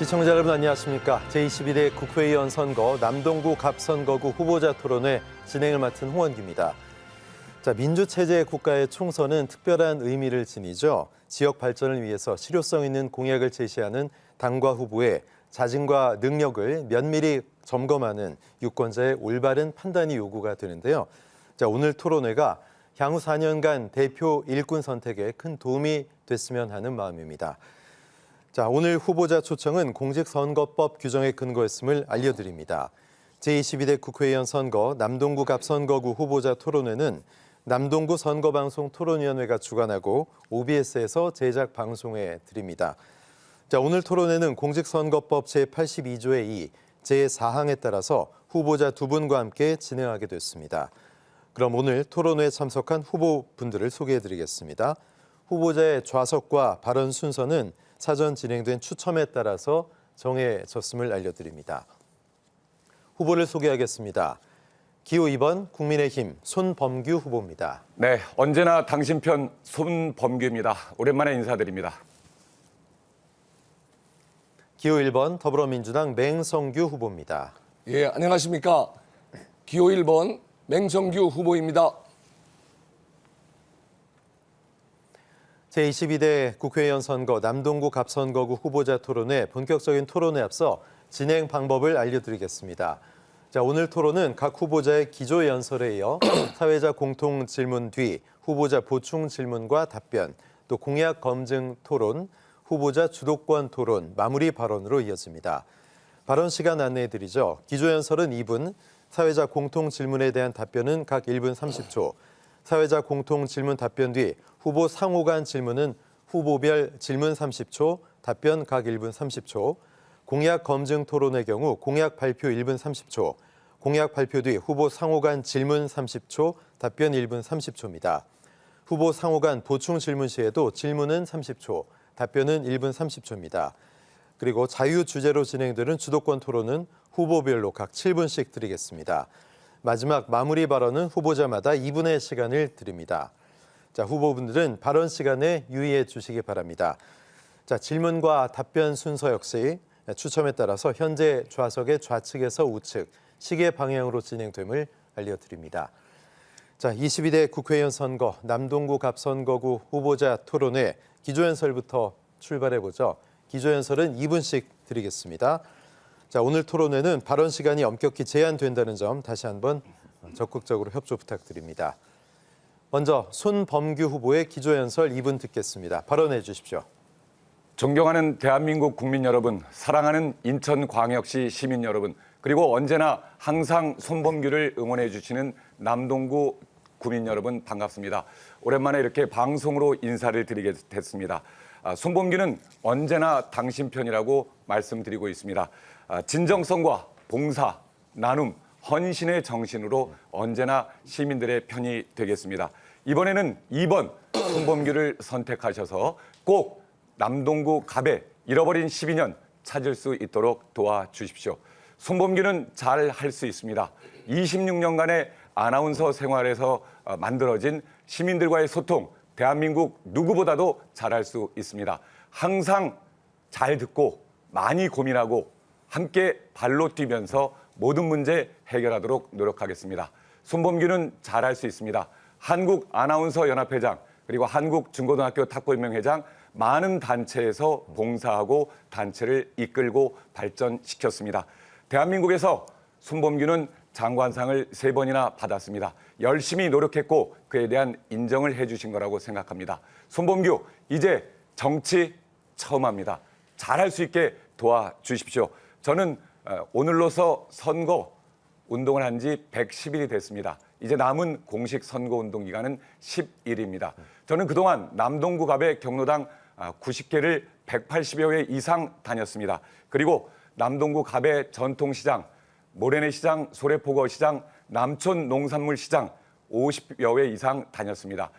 시청자 여러분 안녕하십니까. 제22대 국회의원 선거 남동구 갑선거구 후보자 토론회 진행을 맡은 홍원기입니다. 자, 민주체제 국가의 총선은 특별한 의미를 지니죠. 지역 발전을 위해서 실효성 있는 공약을 제시하는 당과 후보의 자질과 능력을 면밀히 점검하는 유권자의 올바른 판단이 요구가 되는데요. 자, 오늘 토론회가 향후 4년간 대표 일꾼 선택에 큰 도움이 됐으면 하는 마음입니다. 자, 오늘 후보자 초청은 공직선거법 규정에 근거했음을 알려드립니다. 제22대 국회의원 선거 남동구 갑선거구 후보자 토론회는 남동구 선거방송 토론위원회가 주관하고 OBS에서 제작 방송해 드립니다. 자, 오늘 토론회는 공직선거법 제82조의 2, 제4항에 따라서 후보자 두 분과 함께 진행하게 됐습니다. 그럼 오늘 토론회에 참석한 후보분들을 소개해드리겠습니다. 후보자의 좌석과 발언 순서는 사전 진행된 추첨에 따라서 정해졌음을 알려드립니다. 후보를 소개하겠습니다. 기호 2번 국민의힘 손범규 후보입니다. 네, 언제나 당신 편 손범규입니다. 오랜만에 인사드립니다. 기호 1번 더불어민주당 맹성규 후보입니다. 예, 안녕하십니까. 기호 1번 맹성규 후보입니다. 제22대 국회의원 선거 남동구 갑선거구 후보자 토론회 본격적인 토론에 앞서 진행 방법을 알려드리겠습니다. 자, 오늘 토론은 각 후보자의 기조 연설에 이어 사회자 공통 질문 뒤 후보자 보충 질문과 답변, 또 공약 검증 토론, 후보자 주도권 토론, 마무리 발언으로 이어집니다. 발언 시간 안내해드리죠. 기조 연설은 2분, 사회자 공통 질문에 대한 답변은 각 1분 30초, 사회자 공통 질문 답변 뒤 후보 상호 간 질문은 후보별 질문 30초, 답변 각 1분 30초, 공약 검증 토론의 경우 공약 발표 1분 30초, 공약 발표 뒤 후보 상호 간 질문 30초, 답변 1분 30초입니다. 후보 상호 간 보충 질문 시에도 질문은 30초, 답변은 1분 30초입니다. 그리고 자유 주제로 진행되는 주도권 토론은 후보별로 각 7분씩 드리겠습니다. 마지막 마무리 발언은 후보자마다 2분의 시간을 드립니다. 자, 후보분들은 발언 시간에 유의해 주시기 바랍니다. 자, 질문과 답변 순서 역시 추첨에 따라서 현재 좌석의 좌측에서 우측, 시계 방향으로 진행됨을 알려드립니다. 자, 22대 국회의원 선거 남동구 갑선거구 후보자 토론회 기조연설부터 출발해보죠. 기조연설은 2분씩 드리겠습니다. 자, 오늘 토론회는 발언 시간이 엄격히 제한된다는 점 다시 한번 적극적으로 협조 부탁드립니다. 먼저 손범규 후보의 기조연설 2분 듣겠습니다. 발언해 주십시오. 존경하는 대한민국 국민 여러분, 사랑하는 인천광역시 시민 여러분, 그리고 언제나 항상 손범규를 응원해 주시는 남동구 구민 여러분 반갑습니다. 오랜만에 이렇게 방송으로 인사를 드리게 됐습니다. 손범규는 언제나 당신 편이라고 말씀드리고 있습니다. 진정성과 봉사, 나눔, 헌신의 정신으로 언제나 시민들의 편이 되겠습니다. 이번에는 2번 손범규를 선택하셔서 꼭 남동구 갑의 잃어버린 12년 찾을 수 있도록 도와주십시오. 손범규는 잘 할 수 있습니다. 26년간의 아나운서 생활에서 만들어진 시민들과의 소통, 대한민국 누구보다도 잘할 수 있습니다. 항상 잘 듣고 많이 고민하고 함께 발로 뛰면서 모든 문제 해결하도록 노력하겠습니다. 손범규는 잘할 수 있습니다. 한국아나운서연합회장 그리고 한국중고등학교 탁구연맹회장 많은 단체에서 봉사하고 단체를 이끌고 발전시켰습니다. 대한민국에서 손범규는 장관상을 3번이나 받았습니다. 열심히 노력했고 그에 대한 인정을 해주신 거라고 생각합니다. 손범규, 이제 정치 처음 합니다. 잘할 수 있게 도와주십시오. 저는 오늘로서 선거 운동을 한 지 110일이 됐습니다. 이제 남은 공식 선거운동 기간은 10일입니다. 저는 그동안 남동구 갑의 경로당 90개를 180여 회 이상 다녔습니다. 그리고 남동구 갑의 전통시장, 모래내시장, 소래포거시장, 남촌 농산물시장 50여 회 이상 다녔습니다.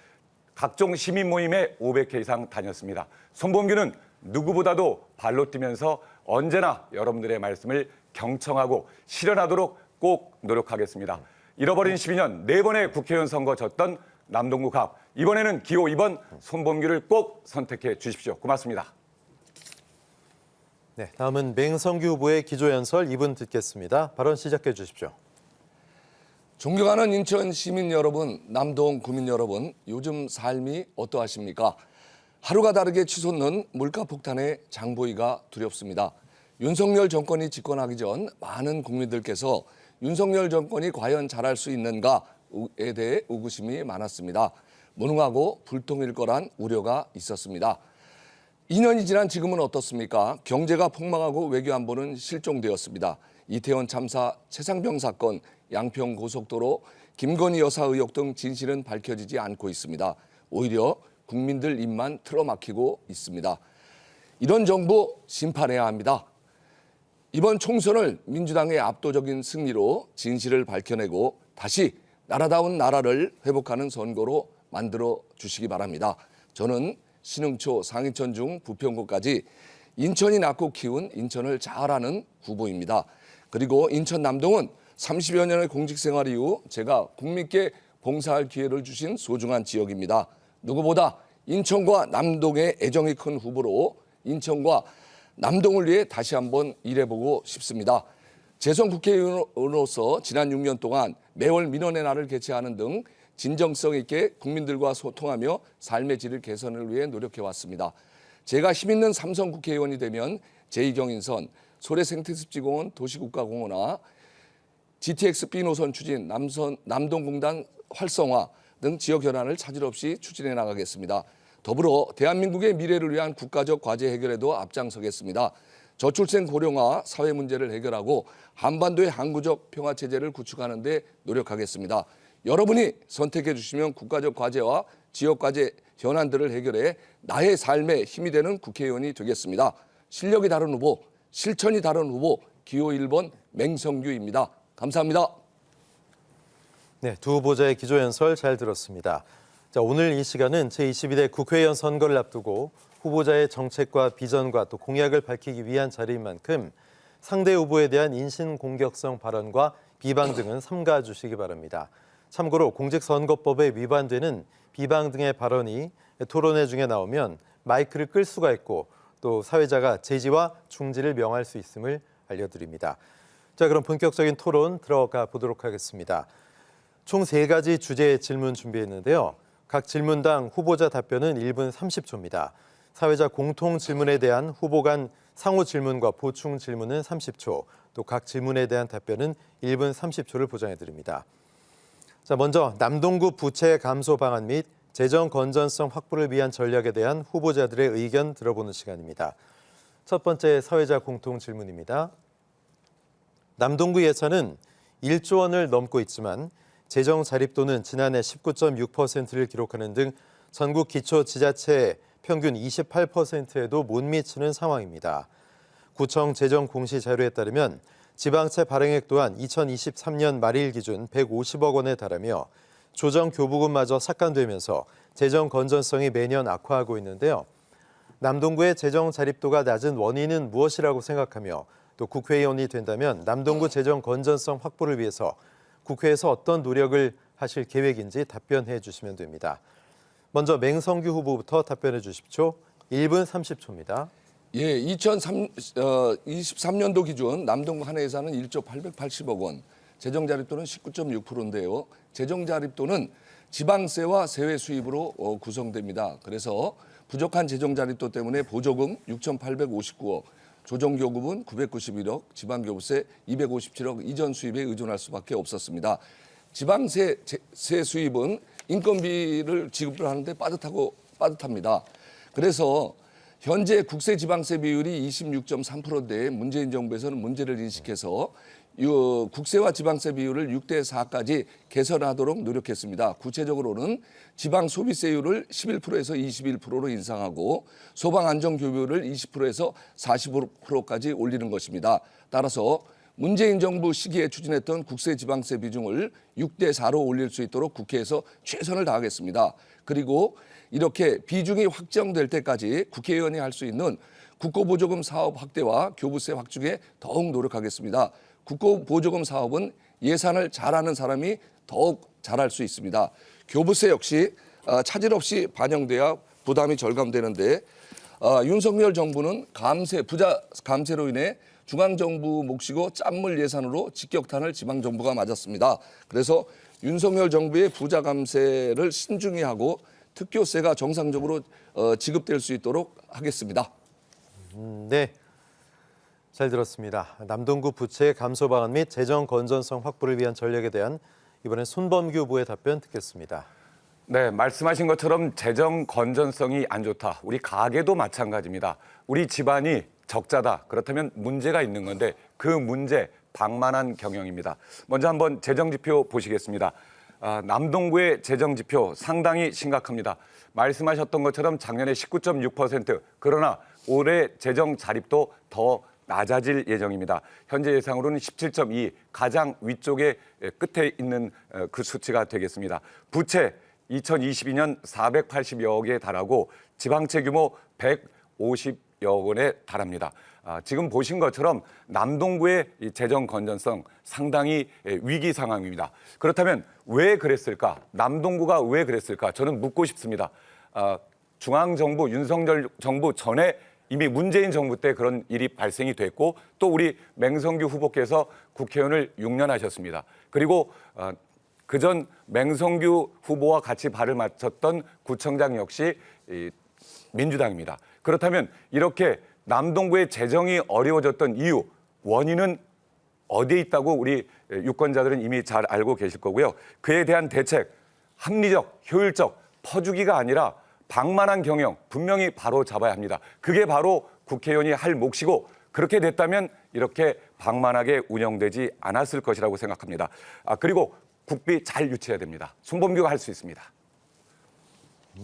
각종 시민 모임에 500회 이상 다녔습니다. 손범규는 누구보다도 발로 뛰면서 언제나 여러분들의 말씀을 경청하고 실현하도록 꼭 노력하겠습니다. 잃어버린 12년 4번의 국회의원 선거 졌던 남동구 갑, 이번에는 기호 2번 손범규를 꼭 선택해 주십시오. 고맙습니다. 네, 다음은 맹성규 후보의 기조연설 2분 듣겠습니다. 발언 시작해 주십시오. 존경하는 인천 시민 여러분, 남동 구민 여러분, 요즘 삶이 어떠하십니까? 하루가 다르게 치솟는 물가 폭탄의 장보기가 두렵습니다. 윤석열 정권이 집권하기 전 많은 국민들께서 윤석열 정권이 과연 잘할 수 있는가에 대해 의구심이 많았습니다. 무능하고 불통일 거란 우려가 있었습니다. 2년이 지난 지금은 어떻습니까? 경제가 폭망하고 외교 안보는 실종되었습니다. 이태원 참사, 최상병 사건, 양평 고속도로, 김건희 여사 의혹 등 진실은 밝혀지지 않고 있습니다. 오히려 국민들 입만 틀어막히고 있습니다. 이런 정부 심판해야 합니다. 이번 총선을 민주당의 압도적인 승리로 진실을 밝혀내고 다시 나라다운 나라를 회복하는 선거로 만들어 주시기 바랍니다. 저는 신흥초, 상인천 중 부평구까지 인천이 낳고 키운 인천을 잘 아는 후보입니다. 그리고 인천 남동은 30여 년의 공직생활 이후 제가 국민께 봉사할 기회를 주신 소중한 지역입니다. 누구보다 인천과 남동의 애정이 큰 후보로 인천과 남동을 위해 다시 한번 일해보고 싶습니다. 재선 국회의원으로서 지난 6년 동안 매월 민원의 날을 개최하는 등 진정성 있게 국민들과 소통하며 삶의 질을 개선을 위해 노력해왔습니다. 제가 힘있는 삼선 국회의원이 되면 제2경인선, 소래 생태습지공원 도시국가공원화, GTX B 노선 추진, 남동공단 활성화 등 지역 현안을 차질 없이 추진해 나가겠습니다. 더불어 대한민국의 미래를 위한 국가적 과제 해결에도 앞장서겠습니다. 저출생 고령화 사회 문제를 해결하고 한반도의 항구적 평화체제를 구축하는 데 노력하겠습니다. 여러분이 선택해 주시면 국가적 과제와 지역 과제 현안들을 해결해 나의 삶에 힘이 되는 국회의원이 되겠습니다. 실력이 다른 후보, 실천이 다른 후보, 기호 1번 맹성규입니다. 감사합니다. 네, 두 후보자의 기조연설 잘 들었습니다. 자, 오늘 이 시간은 제22대 국회의원 선거를 앞두고 후보자의 정책과 비전과 또 공약을 밝히기 위한 자리인 만큼 상대 후보에 대한 인신공격성 발언과 비방 등은 삼가 주시기 바랍니다. 참고로 공직선거법에 위반되는 비방 등의 발언이 토론회 중에 나오면 마이크를 끌 수가 있고 또 사회자가 제지와 중지를 명할 수 있음을 알려드립니다. 자, 그럼 본격적인 토론 들어가 보도록 하겠습니다. 총 3가지 주제의 질문 준비했는데요. 각 질문당 후보자 답변은 1분 30초입니다. 사회자 공통 질문에 대한 후보 간 상호 질문과 보충 질문은 30초, 또 각 질문에 대한 답변은 1분 30초를 보장해 드립니다. 자, 먼저 남동구 부채 감소 방안 및 재정 건전성 확보를 위한 전략에 대한 후보자들의 의견 들어보는 시간입니다. 첫 번째 사회자 공통 질문입니다. 남동구 예산은 1조 원을 넘고 있지만 재정 자립도는 지난해 19.6%를 기록하는 등 전국 기초지자체 평균 28%에도 못 미치는 상황입니다. 구청 재정 공시 자료에 따르면 지방채 발행액 또한 2023년 말일 기준 150억 원에 달하며 조정 교부금마저 삭감되면서 재정 건전성이 매년 악화하고 있는데요. 남동구의 재정 자립도가 낮은 원인은 무엇이라고 생각하며 또 국회의원이 된다면 남동구 재정 건전성 확보를 위해서 국회에서 어떤 노력을 하실 계획인지 답변해 주시면 됩니다. 먼저 맹성규 후보부터 답변해 주십시오. 1분 30초입니다. 예, 2023년도 기준 남동구 한 해 예산은 1조 880억 원, 재정 자립도는 19.6%인데요. 재정 자립도는 지방세와 세외 수입으로 구성됩니다. 그래서 부족한 재정 자립도 때문에 보조금 6,859억, 조정교부분 991억, 지방교부세 257억 이전 수입에 의존할 수밖에 없었습니다. 지방세 수입은 인건비를 지급을 하는데 빠듯합니다. 그래서 현재 국세 지방세 비율이 26.3%인데 문재인 정부에서는 문제를 인식해서 국세와 지방세 비율을 6대4까지 개선하도록 노력했습니다. 구체적으로는 지방 소비세율을 11%에서 21%로 인상하고 소방안전교부를 20%에서 40%까지 올리는 것입니다. 따라서 문재인 정부 시기에 추진했던 국세 지방세 비중을 6대4로 올릴 수 있도록 국회에서 최선을 다하겠습니다. 그리고 이렇게 비중이 확정될 때까지 국회의원이 할 수 있는 국고보조금 사업 확대와 교부세 확충에 더욱 노력하겠습니다. 국고보조금 사업은 예산을 잘하는 사람이 더욱 잘할 수 있습니다. 교부세 역시 차질 없이 반영돼야 부담이 절감되는데 윤석열 정부는 부자 감세로 인해 중앙정부 몫이고 짠물 예산으로 직격탄을 지방정부가 맞았습니다. 그래서 윤석열 정부의 부자 감세를 신중히 하고 특교세가 정상적으로 지급될 수 있도록 하겠습니다. 네, 잘 들었습니다. 남동구 부채 감소 방안 및 재정 건전성 확보를 위한 전략에 대한 이번엔 손범규 후보의 답변 듣겠습니다. 네, 말씀하신 것처럼 재정 건전성이 안 좋다. 우리 가게도 마찬가지입니다. 우리 집안이 적자다. 그렇다면 문제가 있는 건데 그 문제 방만한 경영입니다. 먼저 한번 재정 지표 보시겠습니다. 남동구의 재정 지표 상당히 심각합니다. 말씀하셨던 것처럼 작년에 19.6%, 그러나 올해 재정 자립도 더 낮아질 예정입니다. 현재 예상으로는 17.2, 가장 위쪽에 끝에 있는 그 수치가 되겠습니다. 부채 2022년 480여억에 달하고 지방채 규모 150여 원에 달합니다. 지금 보신 것처럼 남동구의 이 재정 건전성 상당히 위기 상황입니다. 그렇다면 왜 그랬을까? 남동구가 왜 그랬을까? 저는 묻고 싶습니다. 중앙정부, 윤석열 정부 전에 이미 문재인 정부 때 그런 일이 발생이 됐고 또 우리 맹성규 후보께서 국회의원을 6년 하셨습니다. 그리고 그전 맹성규 후보와 같이 발을 맞췄던 구청장 역시 민주당입니다. 그렇다면 이렇게 남동구의 재정이 어려워졌던 이유, 원인은 어디에 있다고 우리 유권자들은 이미 잘 알고 계실 거고요. 그에 대한 대책, 합리적, 효율적, 퍼주기가 아니라 방만한 경영 분명히 바로 잡아야 합니다. 그게 바로 국회의원이 할 몫이고 그렇게 됐다면 이렇게 방만하게 운영되지 않았을 것이라고 생각합니다. 그리고 국비 잘 유치해야 됩니다. 손범규가 할 수 있습니다.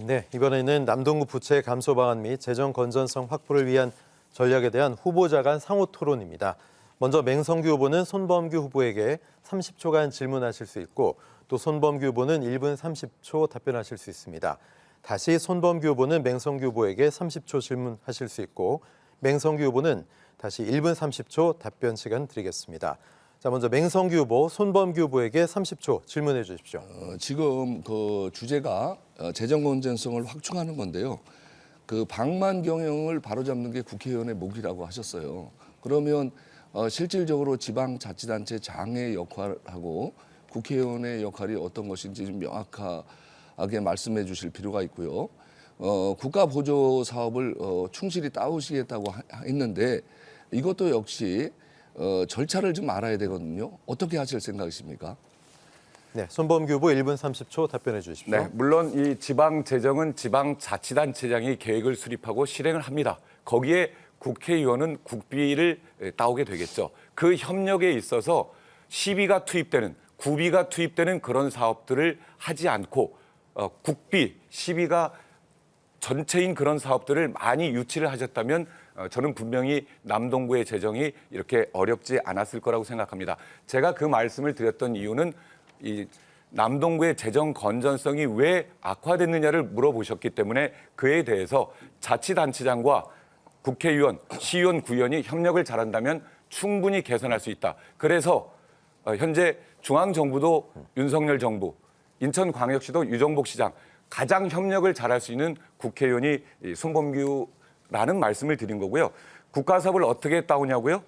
네, 이번에는 남동구 부채 감소 방안 및 재정 건전성 확보를 위한 전략에 대한 후보자 간 상호 토론입니다. 먼저 맹성규 후보는 손범규 후보에게 30초간 질문하실 수 있고 또 손범규 후보는 1분 30초 답변하실 수 있습니다. 다시 손범규 후보는 맹성규 후보에게 30초 질문하실 수 있고 맹성규 후보는 다시 1분 30초 답변 시간 드리겠습니다. 자, 먼저 맹성규 후보, 손범규 후보에게 30초 질문해 주십시오. 지금 그 주제가 재정 건전성을 확충하는 건데요. 그 방만 경영을 바로잡는 게 국회의원의 몫이라고 하셨어요. 그러면 실질적으로 지방자치단체 장의 역할하고 국회의원의 역할이 어떤 것인지 좀 명확하게 말씀해 주실 필요가 있고요. 국가 보조 사업을 충실히 따오시겠다고 했는데 이것도 역시 절차를 좀 알아야 되거든요. 어떻게 하실 생각이십니까? 네, 손범규 후보 1분 30초 답변해 주십시오. 네, 물론 이 지방 재정은 지방자치단체장이 계획을 수립하고 실행을 합니다. 거기에 국회의원은 국비를 따오게 되겠죠. 그 협력에 있어서 시비가 투입되는, 구비가 투입되는 그런 사업들을 하지 않고 국비, 시비가 전체인 그런 사업들을 많이 유치를 하셨다면 저는 분명히 남동구의 재정이 이렇게 어렵지 않았을 거라고 생각합니다. 제가 그 말씀을 드렸던 이유는 이 남동구의 재정 건전성이 왜 악화됐느냐를 물어보셨기 때문에 그에 대해서 자치단체장과 국회의원, 시의원, 구의원이 협력을 잘한다면 충분히 개선할 수 있다. 그래서 현재 중앙정부도 윤석열 정부, 인천광역시도 유정복 시장 가장 협력을 잘할 수 있는 국회의원이 손범규라는 말씀을 드린 거고요. 국가사업을 어떻게 따오냐고요?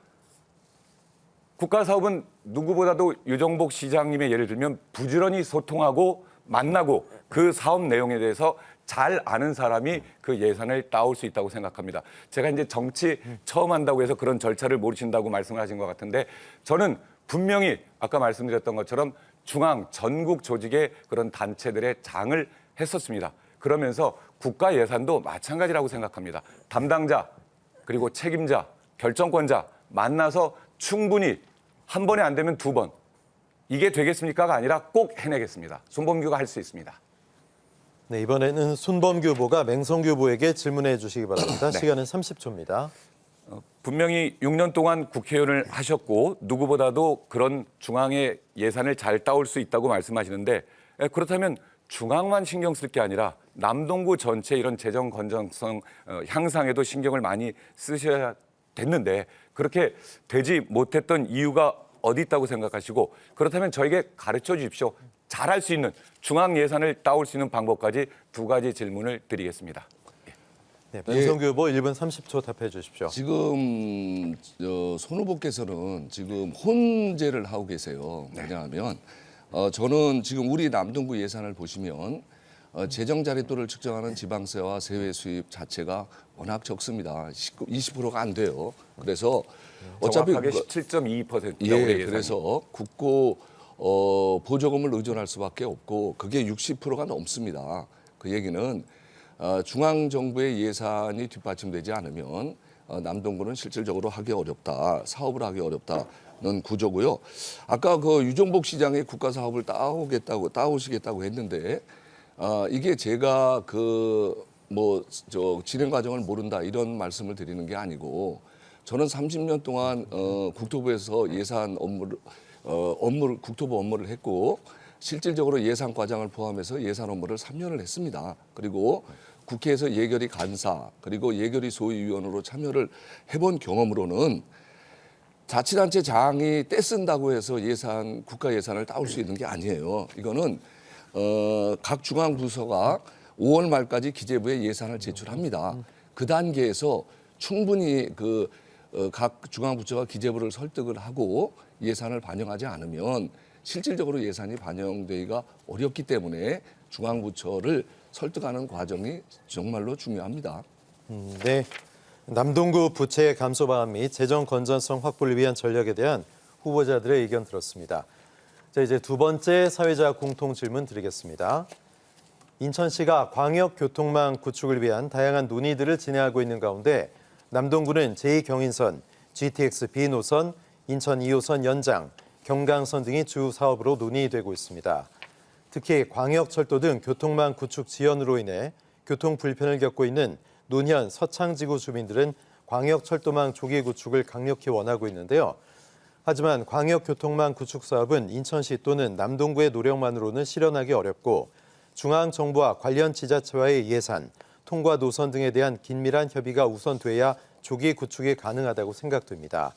국가사업은 누구보다도 유정복 시장님의 예를 들면 부지런히 소통하고 만나고 그 사업 내용에 대해서 잘 아는 사람이 그 예산을 따올 수 있다고 생각합니다. 제가 이제 정치 처음 한다고 해서 그런 절차를 모르신다고 말씀을 하신 것 같은데 저는 분명히 아까 말씀드렸던 것처럼 중앙 전국 조직의 그런 단체들의 장을 했었습니다. 그러면서 국가 예산도 마찬가지라고 생각합니다. 담당자 그리고 책임자, 결정권자 만나서 충분히 한 번에 안 되면 두 번. 이게 되겠습니까가 아니라 꼭 해내겠습니다. 손범규가 할 수 있습니다. 네, 이번에는 손범규 후보가 맹성규 후보에게 질문해 주시기 바랍니다. 네. 시간은 30초입니다. 분명히 6년 동안 국회의원을 하셨고 누구보다도 그런 중앙의 예산을 잘 따올 수 있다고 말씀하시는데 그렇다면 중앙만 신경 쓸 게 아니라 남동구 전체 이런 재정 건전성 향상에도 신경을 많이 쓰셔야 됐는데 그렇게 되지 못했던 이유가 어디 있다고 생각하시고 그렇다면 저에게 가르쳐 주십시오. 잘할 수 있는 중앙 예산을 따올 수 있는 방법까지 두 가지 질문을 드리겠습니다. 네, 명성규 후보 1분 30초 답해 주십시오. 지금 손 후보께서는 지금 혼재를 하고 계세요. 왜냐하면 저는 지금 우리 남동구 예산을 보시면 재정 자립도를 측정하는 지방세와 세외 수입 자체가 워낙 적습니다. 20%가 안 돼요. 그래서 어차피 정확하게 17.22%. 예, 그래서 국고 보조금을 의존할 수밖에 없고 그게 60%가 넘습니다. 그 얘기는 중앙 정부의 예산이 뒷받침되지 않으면 남동구는 실질적으로 하기 어렵다, 사업을 하기 어렵다는 구조고요. 아까 그 유종복 시장의 국가 사업을 따오시겠다고 했는데 이게 제가 진행 과정을 모른다 이런 말씀을 드리는 게 아니고 저는 30년 동안 국토부에서 예산 국토부 업무를 했고 실질적으로 예산 과장을 포함해서 예산 업무를 3년을 했습니다. 그리고 국회에서 예결위 간사 그리고 예결위 소위위원으로 참여를 해본 경험으로는 자치단체 장이 떼쓴다고 해서 국가 예산을 따올 수 있는 게 아니에요. 이거는 각 중앙 부서가 5월 말까지 기재부에 예산을 제출합니다. 그 단계에서 충분히 각 중앙 부처가 기재부를 설득을 하고 예산을 반영하지 않으면 실질적으로 예산이 반영되기가 어렵기 때문에 중앙 부처를 설득하는 과정이 정말로 중요합니다. 네, 남동구 부채 감소 방안 및 재정 건전성 확보를 위한 전략에 대한 후보자들의 의견 들었습니다. 자, 이제 두 번째 사회자 공통 질문 드리겠습니다. 인천시가 광역교통망 구축을 위한 다양한 논의들을 진행하고 있는 가운데 남동구는 제2경인선, GTX B 노선, 인천 2호선 연장, 경강선 등이 주 사업으로 논의되고 있습니다. 특히 광역철도 등 교통망 구축 지연으로 인해 교통 불편을 겪고 있는 논현, 서창지구 주민들은 광역철도망 조기 구축을 강력히 원하고 있는데요. 하지만 광역교통망 구축 사업은 인천시 또는 남동구의 노력만으로는 실현하기 어렵고 중앙정부와 관련 지자체와의 예산, 통과 노선 등에 대한 긴밀한 협의가 우선돼야 조기 구축이 가능하다고 생각됩니다.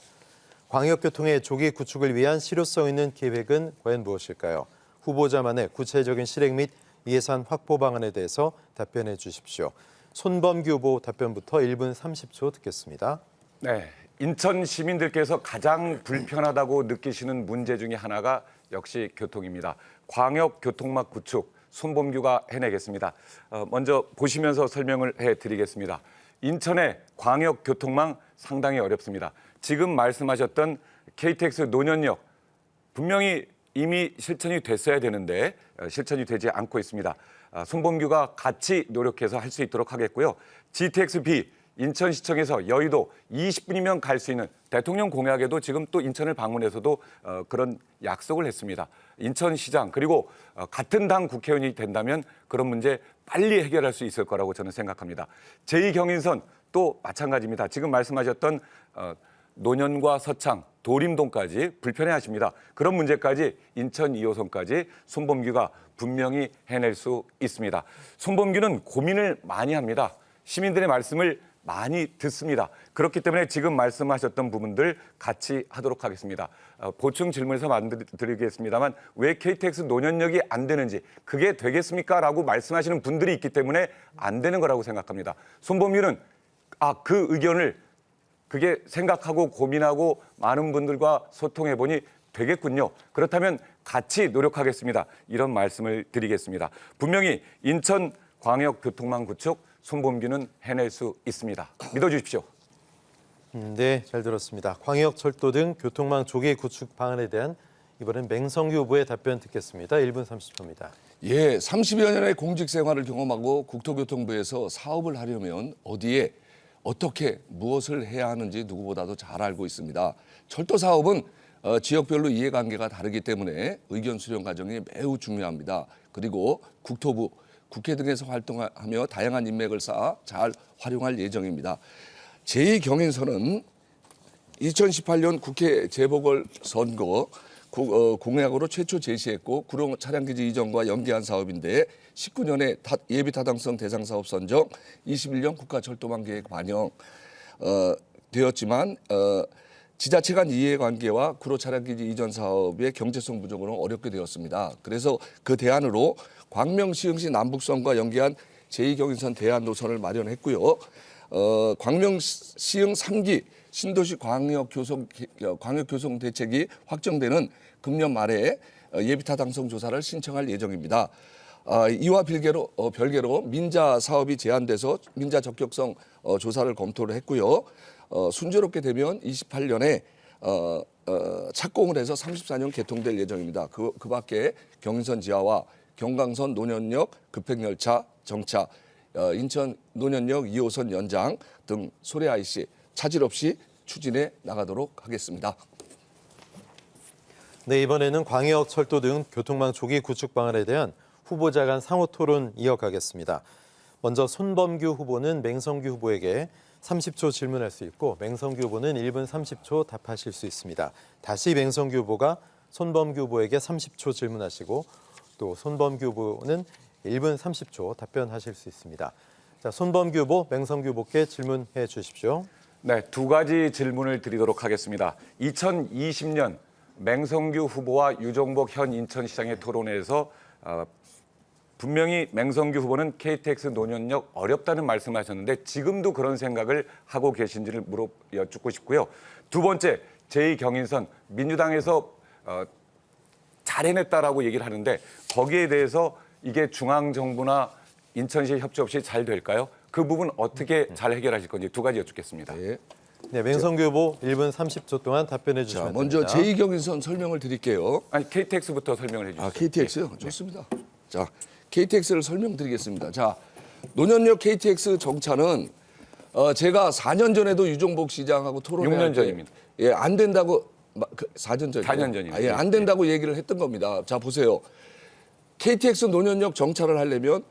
광역교통의 조기 구축을 위한 실효성 있는 계획은 과연 무엇일까요? 후보자만의 구체적인 실행 및 예산 확보 방안에 대해서 답변해 주십시오. 손범규 후보 답변부터 1분 30초 듣겠습니다. 네, 인천 시민들께서 가장 불편하다고 느끼시는 문제 중에 하나가 역시 교통입니다. 광역교통망 구축, 손범규가 해내겠습니다. 먼저 보시면서 설명을 해드리겠습니다. 인천의 광역교통망 상당히 어렵습니다. 지금 말씀하셨던 KTX 논현역 분명히 이미 실천이 됐어야 되는데 실천이 되지 않고 있습니다. 손범규가 같이 노력해서 할 수 있도록 하겠고요. GTX-B 인천시청에서 여의도 20분이면 갈 수 있는 대통령 공약에도 지금 또 인천을 방문해서도 그런 약속을 했습니다. 인천시장 그리고 같은 당 국회의원이 된다면 그런 문제 빨리 해결할 수 있을 거라고 저는 생각합니다. 제2경인선 또 마찬가지입니다. 지금 말씀하셨던 논현과 서창, 도림동까지 불편해하십니다. 그런 문제까지 인천 2호선까지 손범규가 분명히 해낼 수 있습니다. 손범규는 고민을 많이 합니다. 시민들의 말씀을 많이 듣습니다. 그렇기 때문에 지금 말씀하셨던 부분들 같이 하도록 하겠습니다. 보충 질문에서 드리겠습니다만 왜 KTX 논현역이 안 되는지 그게 되겠습니까? 라고 말씀하시는 분들이 있기 때문에 안 되는 거라고 생각합니다. 손범규는 그 의견을 그게 생각하고 고민하고 많은 분들과 소통해 보니 되겠군요. 그렇다면 같이 노력하겠습니다. 이런 말씀을 드리겠습니다. 분명히 인천 광역교통망 구축 손범규는 해낼 수 있습니다. 믿어주십시오. 네, 잘 들었습니다. 광역철도 등 교통망 조기 구축 방안에 대한 이번엔 맹성규 후보의 답변 듣겠습니다. 1분 30초입니다. 예, 30여 년의 공직 생활을 경험하고 국토교통부에서 사업을 하려면 어디에 어떻게 무엇을 해야 하는지 누구보다도 잘 알고 있습니다. 철도 사업은 지역별로 이해관계가 다르기 때문에 의견 수렴 과정이 매우 중요합니다. 그리고 국토부, 국회 등에서 활동하며 다양한 인맥을 쌓아 잘 활용할 예정입니다. 제2경인선은 2018년 국회 재보궐선거 공약으로 최초 제시했고 구룡 차량기지 이전과 연계한 사업인데 19년에 예비 타당성 대상 사업 선정, 21년 국가철도망 계획 반영 되었지만 지자체 간 이해관계와 구로 차량기지 이전 사업의 경제성 부족으로 어렵게 되었습니다. 그래서 그 대안으로 광명시흥시 남북선과 연계한 제2경인선 대안 노선을 마련했고요. 광명시흥 3기 신도시 광역교통 대책이 확정되는 금년 말에 예비타 당성 조사를 신청할 예정입니다. 이와 별개로 민자 사업이 제한돼서 민자 적격성 조사를 검토를 했고요. 순조롭게 되면 28년에 착공을 해서 34년 개통될 예정입니다. 그 밖에 경인선 지하와 경강선 논현역 급행열차 정차, 인천 논현역 2호선 연장 등 소래 IC 차질 없이 추진해 나가도록 하겠습니다. 네, 이번에는 광역, 철도 등 교통망 조기 구축 방안에 대한 후보자 간 상호 토론 이어가겠습니다. 먼저 손범규 후보는 맹성규 후보에게 30초 질문할 수 있고 맹성규 후보는 1분 30초 답하실 수 있습니다. 다시 맹성규 후보가 손범규 후보에게 30초 질문하시고 또 손범규 후보는 1분 30초 답변하실 수 있습니다. 자, 손범규 후보, 맹성규 후보께 질문해 주십시오. 네, 두 가지 질문을 드리도록 하겠습니다. 2020년 맹성규 후보와 유정복 현 인천시장의 토론회에서 분명히 맹성규 후보는 KTX 논현역 어렵다는 말씀하셨는데 지금도 그런 생각을 하고 계신지를 여쭙고 싶고요. 두 번째, 제2경인선 민주당에서 잘 해냈다라고 얘기를 하는데 거기에 대해서 이게 중앙정부나 인천시 협조 없이 잘 될까요? 그 부분 어떻게 잘 해결하실 건지 두 가지 여쭙겠습니다. 네, 맹성규 후보 1분 30초 동안 답변해 자, 주시면 먼저 됩니다. 제2경인선 설명을 드릴게요. 아니, KTX부터 설명을 해주시죠. KTX요? 좋습니다. 자, KTX를 설명드리겠습니다. 자, 논현역 KTX 정차는 제가 4년 전에도 유정복 시장하고 토론회 6년 전입니다. 예, 안 된다고 4년 전이요. 4년 전이요. 예, 안 된다고 얘기를 했던 겁니다. 자, 보세요. KTX 논현역 정차를 하려면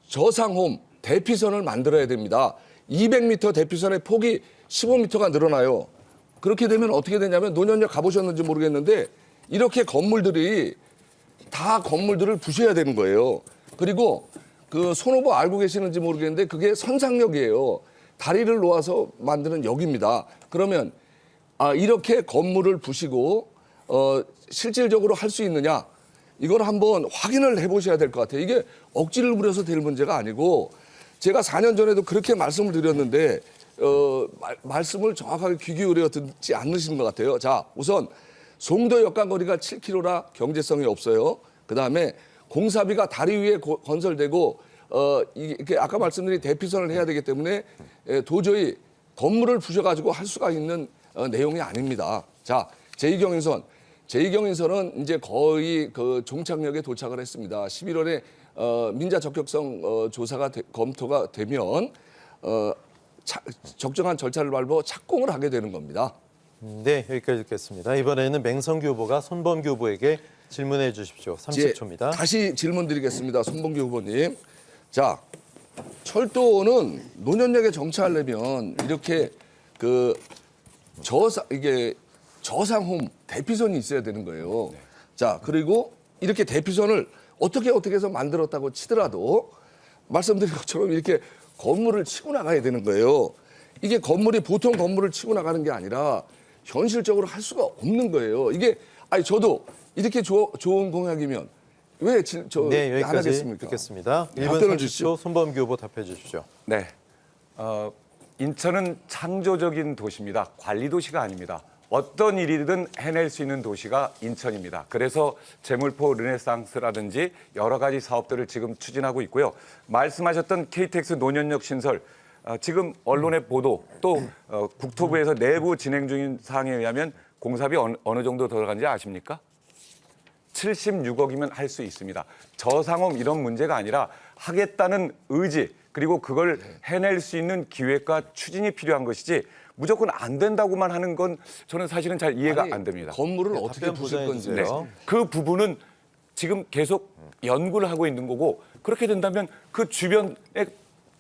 저상홈 대피선을 만들어야 됩니다. 200m 대피선의 폭이 15m가 늘어나요. 그렇게 되면 어떻게 되냐면 논현역 가보셨는지 모르겠는데 이렇게 건물들이 다 건물들을 부셔야 되는 거예요. 그리고 그 손오버 알고 계시는지 모르겠는데 그게 선상역이에요. 다리를 놓아서 만드는 역입니다. 그러면 이렇게 건물을 부시고 실질적으로 할 수 있느냐? 이걸 한번 확인을 해보셔야 될 것 같아요. 이게 억지를 부려서 될 문제가 아니고 제가 4년 전에도 그렇게 말씀을 드렸는데 말씀을 정확하게 귀 기울여 듣지 않으시는 것 같아요. 자, 우선 송도역 간 거리가 7km라 경제성이 없어요. 그다음에 공사비가 다리 위에 건설되고 이게 아까 말씀드린 대피선을 해야 되기 때문에 도저히 건물을 부셔가지고 할 수가 있는 내용이 아닙니다. 자, 제2경인선은 이제 거의 그 종착역에 도착을 했습니다. 11월에 민자 적격성 조사가 검토가 되면 적정한 절차를 밟아 착공을 하게 되는 겁니다. 네, 여기까지 듣겠습니다. 이번에는 맹성규 후보가 손범규 후보에게 질문해 주십시오. 30초입니다. 다시 질문 드리겠습니다. 손범규 후보님. 자, 철도는 논현역에 정차하려면 이렇게 이게 저상홈 대피선이 있어야 되는 거예요. 자, 그리고 이렇게 대피선을 어떻게 해서 만들었다고 치더라도 말씀드린 것처럼 이렇게 건물을 치고 나가야 되는 거예요. 이게 건물이 보통 건물을 치고 나가는 게 아니라 현실적으로 할 수가 없는 거예요. 이게 저도 이렇게 좋은 공약이면 왜 네, 안 여기까지 하겠습니까? 듣겠습니다. 1분 답변을 30초 주십시오. 손범규 후보 답해 주십시오. 네, 인천은 창조적인 도시입니다. 관리 도시가 아닙니다. 어떤 일이든 해낼 수 있는 도시가 인천입니다. 그래서 제물포 르네상스라든지 여러 가지 사업들을 지금 추진하고 있고요. 말씀하셨던 KTX 논현역 신설, 지금 언론의 보도 또 국토부에서 내부 진행 중인 사항에 의하면 공사비 어느 정도 들어간지 아십니까? 76억이면 할 수 있습니다. 저상홈 이런 문제가 아니라 하겠다는 의지 그리고 그걸 해낼 수 있는 기획과 추진이 필요한 것이지 무조건 안 된다고만 하는 건 저는 사실은 잘 이해가 안 됩니다. 건물을 네, 어떻게 답변 부실 건지. 보장해 주세요. 그 부분은 지금 계속 연구를 하고 있는 거고 그렇게 된다면 그 주변에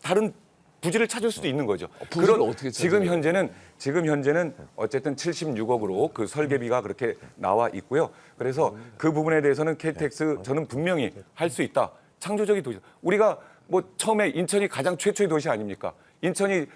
다른 부지를 찾을 수도 있는 거죠. 부지를 어떻게 찾아요? 지금 현재는 어쨌든 76억으로 그 설계비가 그렇게 나와 있고요. 그래서 그 부분에 대해서는 KTX 저는 분명히 할 수 있다. 창조적인 도시. 우리가 뭐 처음에 인천이 가장 최초의 도시 아닙니까? 인천이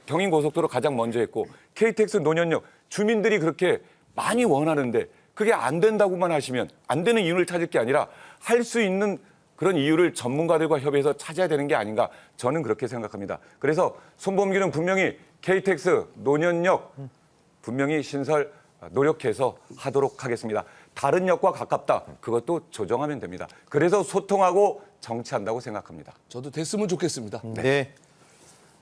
경인고속도로 가장 먼저 했고 KTX 논현역 주민들이 그렇게 많이 원하는데 그게 안 된다고만 하시면 안 되는 이유를 찾을 게 아니라 할 수 있는 그런 이유를 전문가들과 협의해서 찾아야 되는 게 아닌가 저는 그렇게 생각합니다. 그래서 손범규는 분명히 KTX 노년역 분명히 신설 노력해서 하도록 하겠습니다. 다른 역과 가깝다. 그것도 조정하면 됩니다. 그래서 소통하고 정치한다고 생각합니다. 저도 됐으면 좋겠습니다. 네.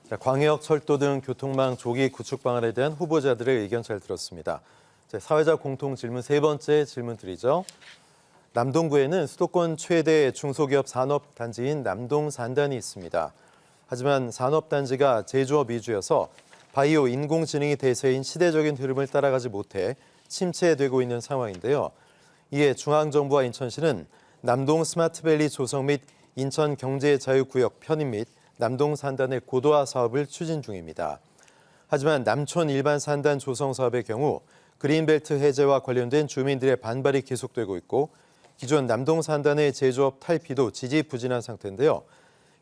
자, 광역, 철도 등 교통망 조기 구축 방안에 대한 후보자들의 의견 잘 들었습니다. 자, 사회자 공통 질문 세 번째 질문 드리죠. 남동구에는 수도권 최대 중소기업 산업단지인 남동산단이 있습니다. 하지만 산업단지가 제조업 위주여서 바이오 인공지능이 대세인 시대적인 흐름을 따라가지 못해 침체되고 있는 상황인데요. 이에 중앙정부와 인천시는 남동 스마트밸리 조성 및 인천경제자유구역 편입 및 남동산단의 고도화 사업을 추진 중입니다. 하지만 남촌 일반 산단 조성 사업의 경우 그린벨트 해제와 관련된 주민들의 반발이 계속되고 있고 기존 남동산단의 제조업 탈피도 지지부진한 상태인데요.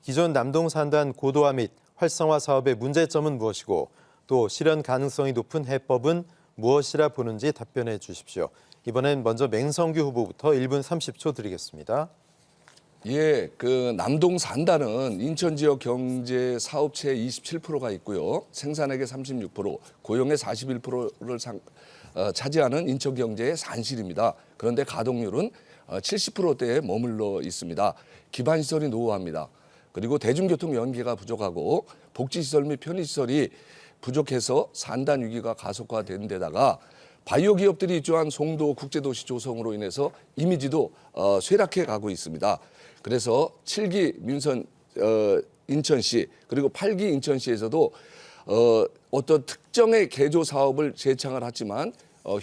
기존 남동산단 고도화 및 활성화 사업의 문제점은 무엇이고 또 실현 가능성이 높은 해법은 무엇이라 보는지 답변해 주십시오. 이번엔 먼저 맹성규 후보부터 1분 30초 드리겠습니다. 예, 그 남동산단은 인천 지역 경제 사업체의 27%가 있고요. 생산액의 36%, 고용의 41%를 차지하는 인천 경제의 산실입니다. 그런데 가동률은 70%대에 머물러 있습니다. 기반 시설이 노후합니다. 그리고 대중교통 연계가 부족하고 복지시설 및 편의시설이 부족해서 산단 위기가 가속화된 데다가 바이오 기업들이 입주한 송도 국제도시 조성으로 인해서 이미지도 쇠락해 가고 있습니다. 그래서 7기 민선 인천시 그리고 8기 인천시에서도 어떤 특정의 개조 사업을 재창을 했지만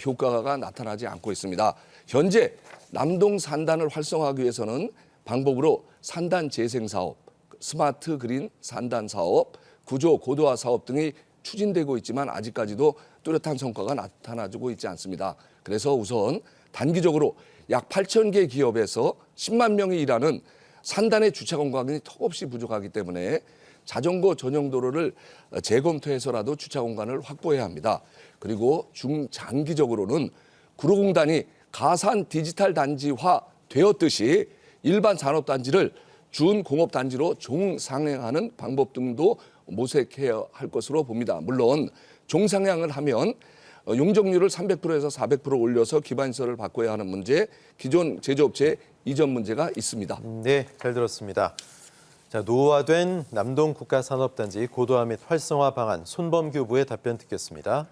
효과가 나타나지 않고 있습니다. 현재 남동 산단을 활성화하기 위해서는 방법으로 산단 재생 사업, 스마트 그린 산단 사업, 구조 고도화 사업 등이 추진되고 있지만 아직까지도 뚜렷한 성과가 나타나고 있지 않습니다. 그래서 우선 단기적으로 약 8,000개 기업에서 10만 명이 일하는 산단의 주차 공간이 턱없이 부족하기 때문에 자전거 전용 도로를 재검토해서라도 주차 공간을 확보해야 합니다. 그리고 중장기적으로는 구로공단이 가산 디지털 단지화 되었듯이 일반 산업단지를 준공업단지로 종상향하는 방법 등도 모색해야 할 것으로 봅니다. 물론 종상향을 하면 용적률을 300%에서 400% 올려서 기반시설을 바꿔야 하는 문제, 기존 제조업체 이전 문제가 있습니다. 네, 잘 들었습니다. 자, 노후화된 남동 국가산업단지 고도화 및 활성화 방안 손범규 후보의 답변 듣겠습니다.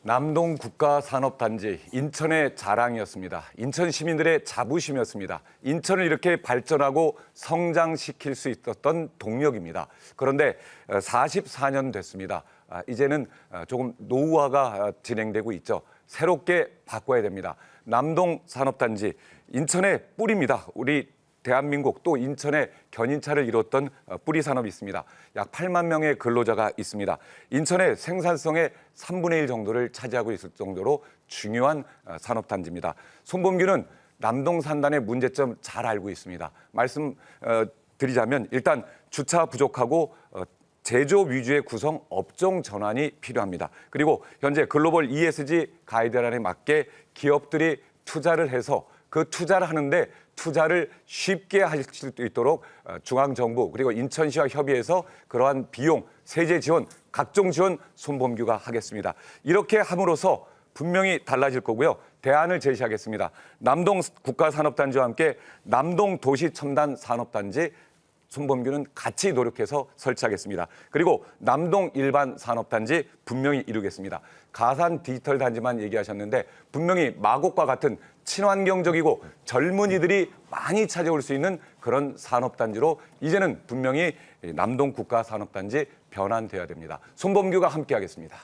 남동 국가산업단지 인천의 자랑이었습니다. 인천 시민들의 자부심이었습니다. 인천을 이렇게 발전하고 성장시킬 수 있었던 동력입니다. 그런데 44년 됐습니다. 이제는 조금 노후화가 진행되고 있죠. 새롭게 바꿔야 됩니다. 남동 산업단지 인천의 뿌리입니다. 우리 대한민국 또 인천의 견인차를 이뤘던 뿌리 산업이 있습니다. 약 8만 명의 근로자가 있습니다. 인천의 생산성의 3분의 1 정도를 차지하고 있을 정도로 중요한 산업단지입니다. 손범규는 남동산단의 문제점 잘 알고 있습니다. 말씀드리자면 일단 주차 부족하고 제조업 위주의 구성 업종 전환이 필요합니다. 그리고 현재 글로벌 ESG 가이드라인에 맞게 기업들이 투자를 해서 그 투자를 하는데 투자를 쉽게 할 수 있도록 중앙정부 그리고 인천시와 협의해서 그러한 비용, 세제 지원, 각종 지원 손범규가 하겠습니다. 이렇게 함으로써 분명히 달라질 거고요. 대안을 제시하겠습니다. 남동 국가산업단지와 함께 남동 도시첨단산업단지 손범규는 같이 노력해서 설치하겠습니다. 그리고 남동 일반 산업단지 분명히 이루겠습니다. 가산 디지털 단지만 얘기하셨는데 분명히 마곡과 같은 친환경적이고 젊은이들이 많이 찾아올 수 있는 그런 산업단지로 이제는 분명히 남동 국가산업단지 변환돼야 됩니다. 손범규가 함께하겠습니다.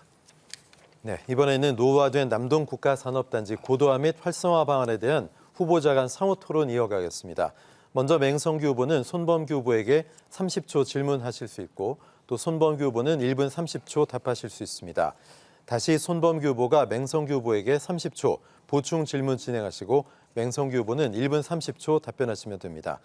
네, 이번에는 노후화된 남동 국가산업단지 고도화 및 활성화 방안에 대한 후보자 간 상호 토론 이어가겠습니다. 먼저 맹성규 후보는 손범규 후보에게 30초 질문하실 수 있고 또 손범규 후보는 1분 30초 답하실 수 있습니다. 다시 손범규 후보가 맹성규 후보에게 30초 보충 질문 진행하시고 맹성규 후보는 1분 30초 답변하시면 됩니다.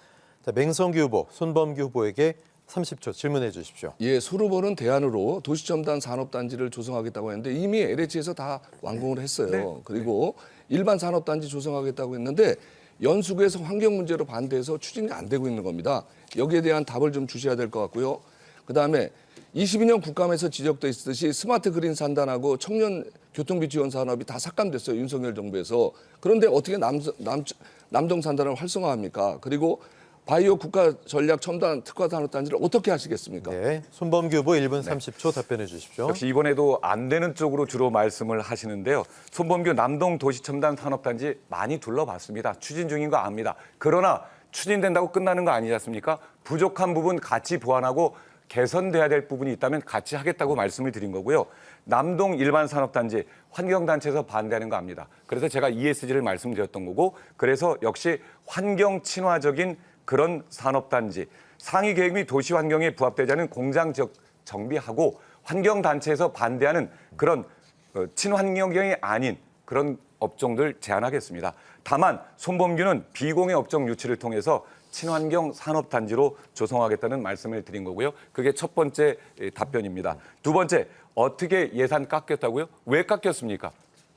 자, 맹성규 후보, 손범규 후보에게 30초 질문해 주십시오. 예, 술 후보는 대안으로 도시첨단 산업단지를 조성하겠다고 했는데 이미 LH에서 다 완공을 했어요. 그리고 일반 산업단지 조성하겠다고 했는데 연수구에서 환경 문제로 반대해서 추진이 안 되고 있는 겁니다. 여기에 대한 답을 좀 주셔야 될 것 같고요. 그다음에 22년 국감에서 지적돼 있듯이 스마트 그린 산단하고 청년 교통비 지원 산업이 다 삭감됐어요. 윤석열 정부에서. 그런데 어떻게 남동 산단을 활성화합니까? 그리고 바이오 국가 전략 첨단 특화 산업단지를 어떻게 하시겠습니까? 네, 손범규 후보 1분 30초 답변해 주십시오. 역시 이번에도 안 되는 쪽으로 주로 말씀을 하시는데요. 손범규 남동 도시첨단 산업단지 많이 둘러봤습니다. 추진 중인 거 압니다. 그러나 추진된다고 끝나는 거 아니지 않습니까? 부족한 부분 같이 보완하고 개선돼야 될 부분이 있다면 같이 하겠다고 말씀을 드린 거고요. 남동 일반 산업단지 환경단체에서 반대하는 거 압니다. 그래서 제가 ESG를 말씀드렸던 거고, 그래서 역시 환경 친화적인 그런 산업단지, 상위 계획 및 도시 환경에 부합되지 않은 공장 지역 정비하고 환경단체에서 반대하는 그런 친환경이 아닌 그런 업종들 제한하겠습니다. 다만 손범규는 비공해 업종 유치를 통해서 친환경 산업단지로 조성하겠다는 말씀을 드린 거고요. 그게 첫 번째 답변입니다. 두 번째, 어떻게 예산 깎였다고요? 왜 깎였습니까?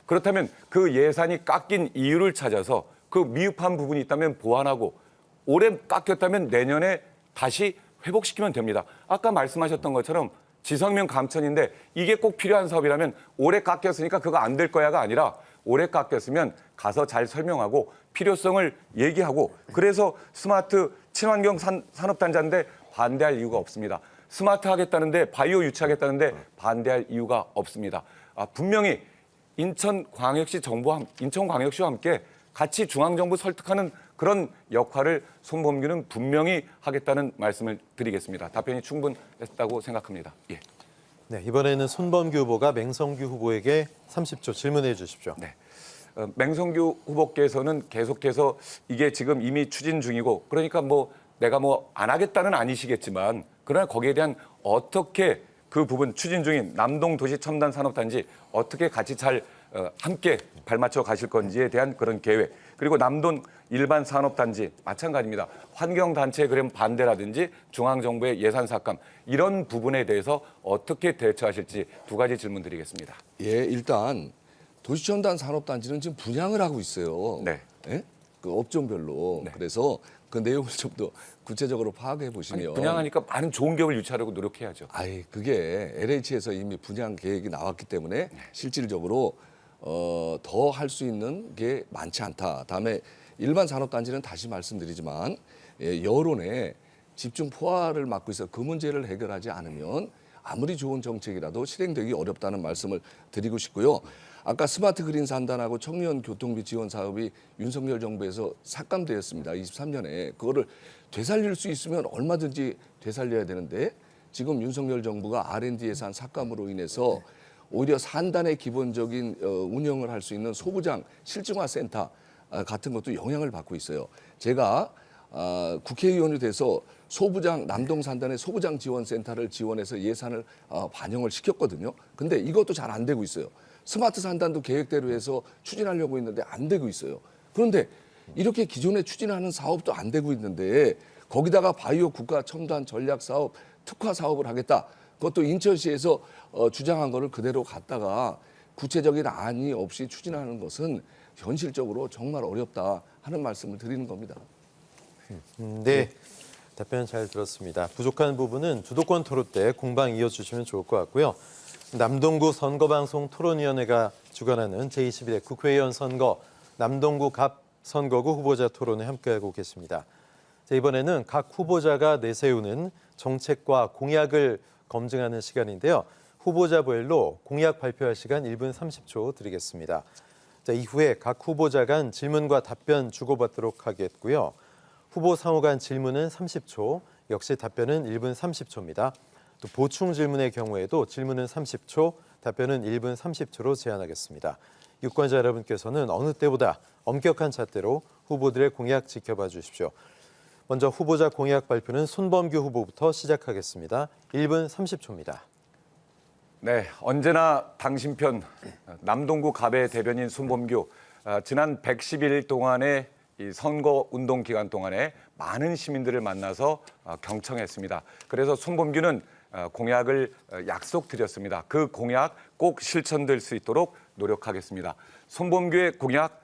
그렇다면 그 예산이 깎인 이유를 찾아서 그 미흡한 부분이 있다면 보완하고, 올해 깎였다면 내년에 다시 회복시키면 됩니다. 아까 말씀하셨던 것처럼 지성면 감천인데 이게 꼭 필요한 사업이라면 올해 깎였으니까 그거 안 될 거야가 아니라 올해 깎였으면 가서 잘 설명하고 필요성을 얘기하고, 그래서 스마트 친환경 산업단지인데 반대할 이유가 없습니다. 스마트 하겠다는데 바이오 유치하겠다는데 반대할 이유가 없습니다. 분명히 인천광역시 정부와 인천광역시와 함께 같이 중앙정부 설득하는 그런 역할을 손범규는 분명히 하겠다는 말씀을 드리겠습니다. 답변이 충분했다고 생각합니다. 예. 네, 이번에는 손범규 후보가 맹성규 후보에게 30초 질문해 주십시오. 네. 맹성규 후보께서는 계속해서 이게 지금 이미 추진 중이고, 그러니까 뭐 내가 뭐 안 하겠다는 아니시겠지만, 그러나 거기에 대한 어떻게 그 부분 추진 중인 남동 도시 첨단 산업단지 어떻게 같이 잘 함께 발맞춰 가실 건지에 대한 그런 계획, 그리고 남동 일반 산업단지 마찬가지입니다. 환경단체에 그럼 반대라든지 중앙정부의 예산 삭감, 이런 부분에 대해서 어떻게 대처하실지 두 가지 질문 드리겠습니다. 예, 일단 도시첨단 산업단지는 지금 분양을 하고 있어요. 네. 예? 그 업종별로. 네. 그래서 그 내용을 좀 더 구체적으로 파악해 보시면. 분양하니까 많은 좋은 기업을 유치하려고 노력해야죠. 아이, 그게 LH에서 이미 분양 계획이 나왔기 때문에 실질적으로 더 할 수 있는 게 많지 않다. 다음에 일반 산업단지는 다시 말씀드리지만 여론에 집중 포화를 막고 있어 그 문제를 해결하지 않으면 아무리 좋은 정책이라도 실행되기 어렵다는 말씀을 드리고 싶고요. 아까 스마트 그린 산단하고 청년 교통비 지원 사업이 윤석열 정부에서 삭감되었습니다. 23년에. 그거를 되살릴 수 있으면 얼마든지 되살려야 되는데 지금 윤석열 정부가 R&D 예산 삭감으로 인해서 오히려 산단의 기본적인 운영을 할 수 있는 소부장 실증화 센터 같은 것도 영향을 받고 있어요. 제가 국회의원이 돼서 소부장 남동 산단의 소부장 지원센터를 지원해서 예산을 반영을 시켰거든요. 근데 이것도 잘 안 되고 있어요. 스마트 산단도 계획대로 해서 추진하려고 했는데 안 되고 있어요. 그런데 이렇게 기존에 추진하는 사업도 안 되고 있는데 거기다가 바이오 국가 첨단 전략 사업 특화 사업을 하겠다. 그것도 인천시에서 주장한 거를 그대로 갖다가 구체적인 안이 없이 추진하는 것은 현실적으로 정말 어렵다 하는 말씀을 드리는 겁니다. 네, 답변 잘 들었습니다. 부족한 부분은 주도권 토론 때 공방 이어주시면 좋을 것 같고요. 남동구 선거방송 토론위원회가 주관하는 제21회 국회의원 선거 남동구 갑 선거구 후보자 토론에 함께하고 계십니다. 자, 이번에는 각 후보자가 내세우는 정책과 공약을 검증하는 시간인데요. 후보자별로 공약 발표할 시간 1분 30초 드리겠습니다. 자, 이후에 각 후보자 간 질문과 답변 주고받도록 하겠고요. 후보 상호 간 질문은 30초, 역시 답변은 1분 30초입니다. 또 보충 질문의 경우에도 질문은 30초, 답변은 1분 30초로 제한하겠습니다. 유권자 여러분께서는 어느 때보다 엄격한 잣대로 후보들의 공약 지켜봐 주십시오. 먼저 후보자 공약 발표는 손범규 후보부터 시작하겠습니다. 1분 30초입니다. 네, 언제나 당신 편 남동구 갑의 대변인 손범규. 지난 111일 동안의 이 선거 운동 기간 동안에 많은 시민들을 만나서 경청했습니다. 그래서 손범규는 공약을 약속드렸습니다. 그 공약 꼭 실천될 수 있도록 노력하겠습니다. 손범규의 공약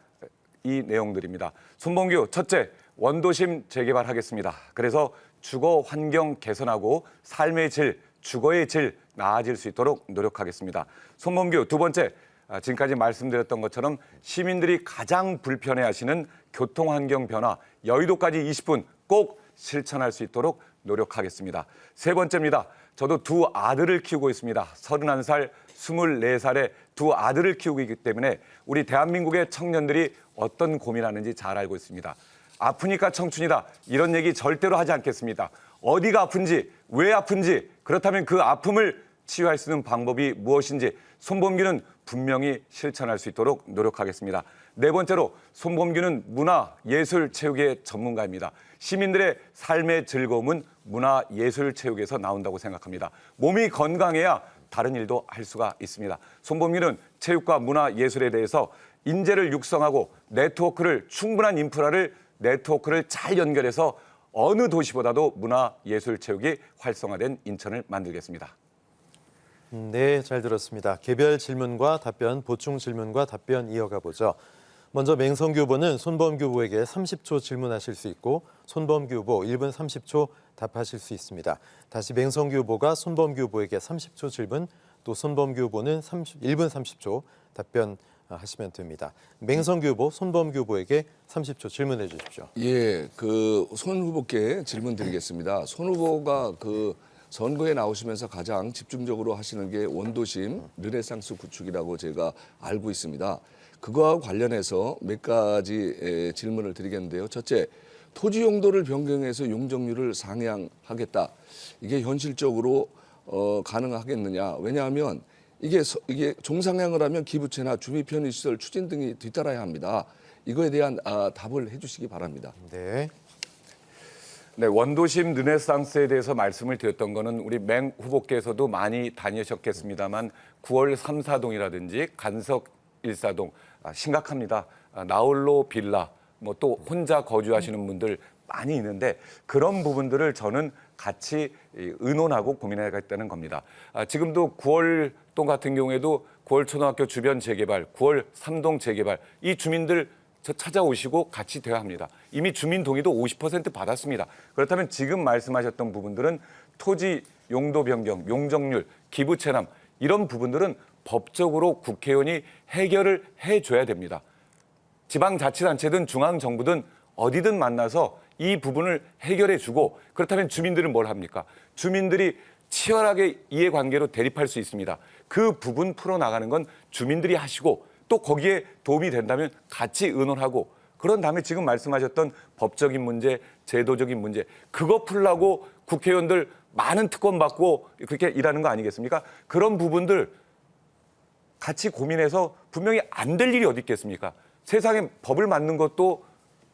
이 내용들입니다. 손범규, 첫째, 원도심 재개발하겠습니다. 그래서 주거 환경 개선하고 삶의 질, 주거의 질 나아질 수 있도록 노력하겠습니다. 손범규, 두 번째, 지금까지 말씀드렸던 것처럼 시민들이 가장 불편해하시는 교통환경 변화, 여의도까지 20분 꼭 실천할 수 있도록 노력하겠습니다. 세 번째입니다. 저도 두 아들을 키우고 있습니다. 31살, 24살의 두 아들을 키우고 있기 때문에 우리 대한민국의 청년들이 어떤 고민하는지 잘 알고 있습니다. 아프니까 청춘이다. 이런 얘기 절대로 하지 않겠습니다. 어디가 아픈지, 왜 아픈지, 그렇다면 그 아픔을 치유할 수 있는 방법이 무엇인지 손범규는 분명히 실천할 수 있도록 노력하겠습니다. 네 번째로 손범규는 문화, 예술, 체육의 전문가입니다. 시민들의 삶의 즐거움은 문화, 예술, 체육에서 나온다고 생각합니다. 몸이 건강해야 다른 일도 할 수가 있습니다. 손범규는 체육과 문화, 예술에 대해서 인재를 육성하고 충분한 인프라를 네트워크를 잘 연결해서 어느 도시보다도 문화, 예술, 체육이 활성화된 인천을 만들겠습니다. 네, 잘 들었습니다. 개별 질문과 답변, 보충 질문과 답변 이어가 보죠. 먼저 맹성규 후보는 손범규 후보에게 30초 질문하실 수 있고 손범규 후보 1분 30초 답하실 수 있습니다. 다시 맹성규 후보가 손범규 후보에게 30초 질문, 또 손범규 후보는 1분 30초 답변하시면 됩니다. 맹성규 후보, 손범규 후보에게 30초 질문해 주십시오. 예, 손 후보께 질문 드리겠습니다. 손 후보가 선거에 나오시면서 가장 집중적으로 하시는 게 원도심 르네상스 구축이라고 제가 알고 있습니다. 그거와 관련해서 몇 가지 질문을 드리겠는데요. 첫째, 토지 용도를 변경해서 용적률을 상향하겠다. 이게 현실적으로 가능하겠느냐? 왜냐하면 이게 종상향을 하면 기부채나 주미 편의시설 추진 등이 뒤따라야 합니다. 이거에 대한 답을 해주시기 바랍니다. 네. 네, 원도심 르네상스에 대해서 말씀을 드렸던 거는 우리 맹 후보께서도 많이 다니셨겠습니다만 9월 3사동이라든지 간석 1사동 심각합니다. 나홀로 빌라, 또 혼자 거주하시는 분들 많이 있는데 그런 부분들을 저는 같이 의논하고 고민해야겠다는 겁니다. 지금도 9월동 같은 경우에도 9월 초등학교 주변 재개발, 9월 3동 재개발 이 주민들 찾아오시고 같이 대화합니다. 이미 주민 동의도 50% 받았습니다. 그렇다면 지금 말씀하셨던 부분들은 토지 용도 변경, 용적률, 기부 체납 이런 부분들은 법적으로 국회의원이 해결을 해줘야 됩니다. 지방자치단체든 중앙정부든 어디든 만나서 이 부분을 해결해주고 그렇다면 주민들은 뭘 합니까? 주민들이 치열하게 이해관계로 대립할 수 있습니다. 그 부분 풀어나가는 건 주민들이 하시고 또 거기에 도움이 된다면 같이 의논하고 그런 다음에 지금 말씀하셨던 법적인 문제, 제도적인 문제 그거 풀라고 국회의원들 많은 특권 받고 그렇게 일하는 거 아니겠습니까? 그런 부분들 같이 고민해서 분명히 안 될 일이 어디 있겠습니까? 세상에 법을 만든 것도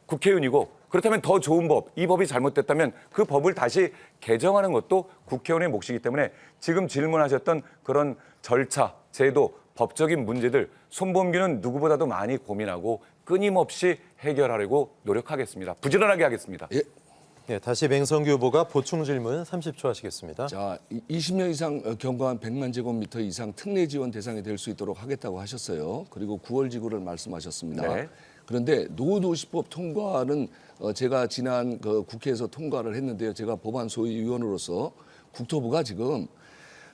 국회의원이고 그렇다면 더 좋은 법, 이 법이 잘못됐다면 그 법을 다시 개정하는 것도 국회의원의 몫이기 때문에 지금 질문하셨던 그런 절차, 제도, 법적인 문제들 손범규는 누구보다도 많이 고민하고 끊임없이 해결하려고 노력하겠습니다. 부지런하게 하겠습니다. 예. 네, 다시 맹성규 후보가 보충 질문 30초 하시겠습니다. 자, 20년 이상 경과한 100만 제곱미터 이상 특례 지원 대상이 될 수 있도록 하겠다고 하셨어요. 그리고 9월 지구를 말씀하셨습니다. 네. 그런데 노후도시법 통과는 제가 지난 국회에서 통과를 했는데요. 제가 법안 소위위원으로서 국토부가 지금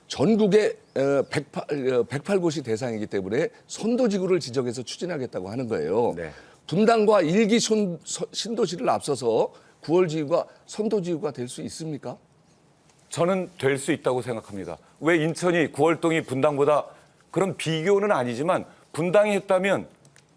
전국에 108곳이 대상이기 때문에 선도지구를 지정해서 추진하겠다고 하는 거예요. 네. 분당과 일기 신도시를 앞서서 9월 지구가 선도지구가 될 수 있습니까? 저는 될 수 있다고 생각합니다. 왜 인천이 9월동이 분당보다 그런 비교는 아니지만 분당이 했다면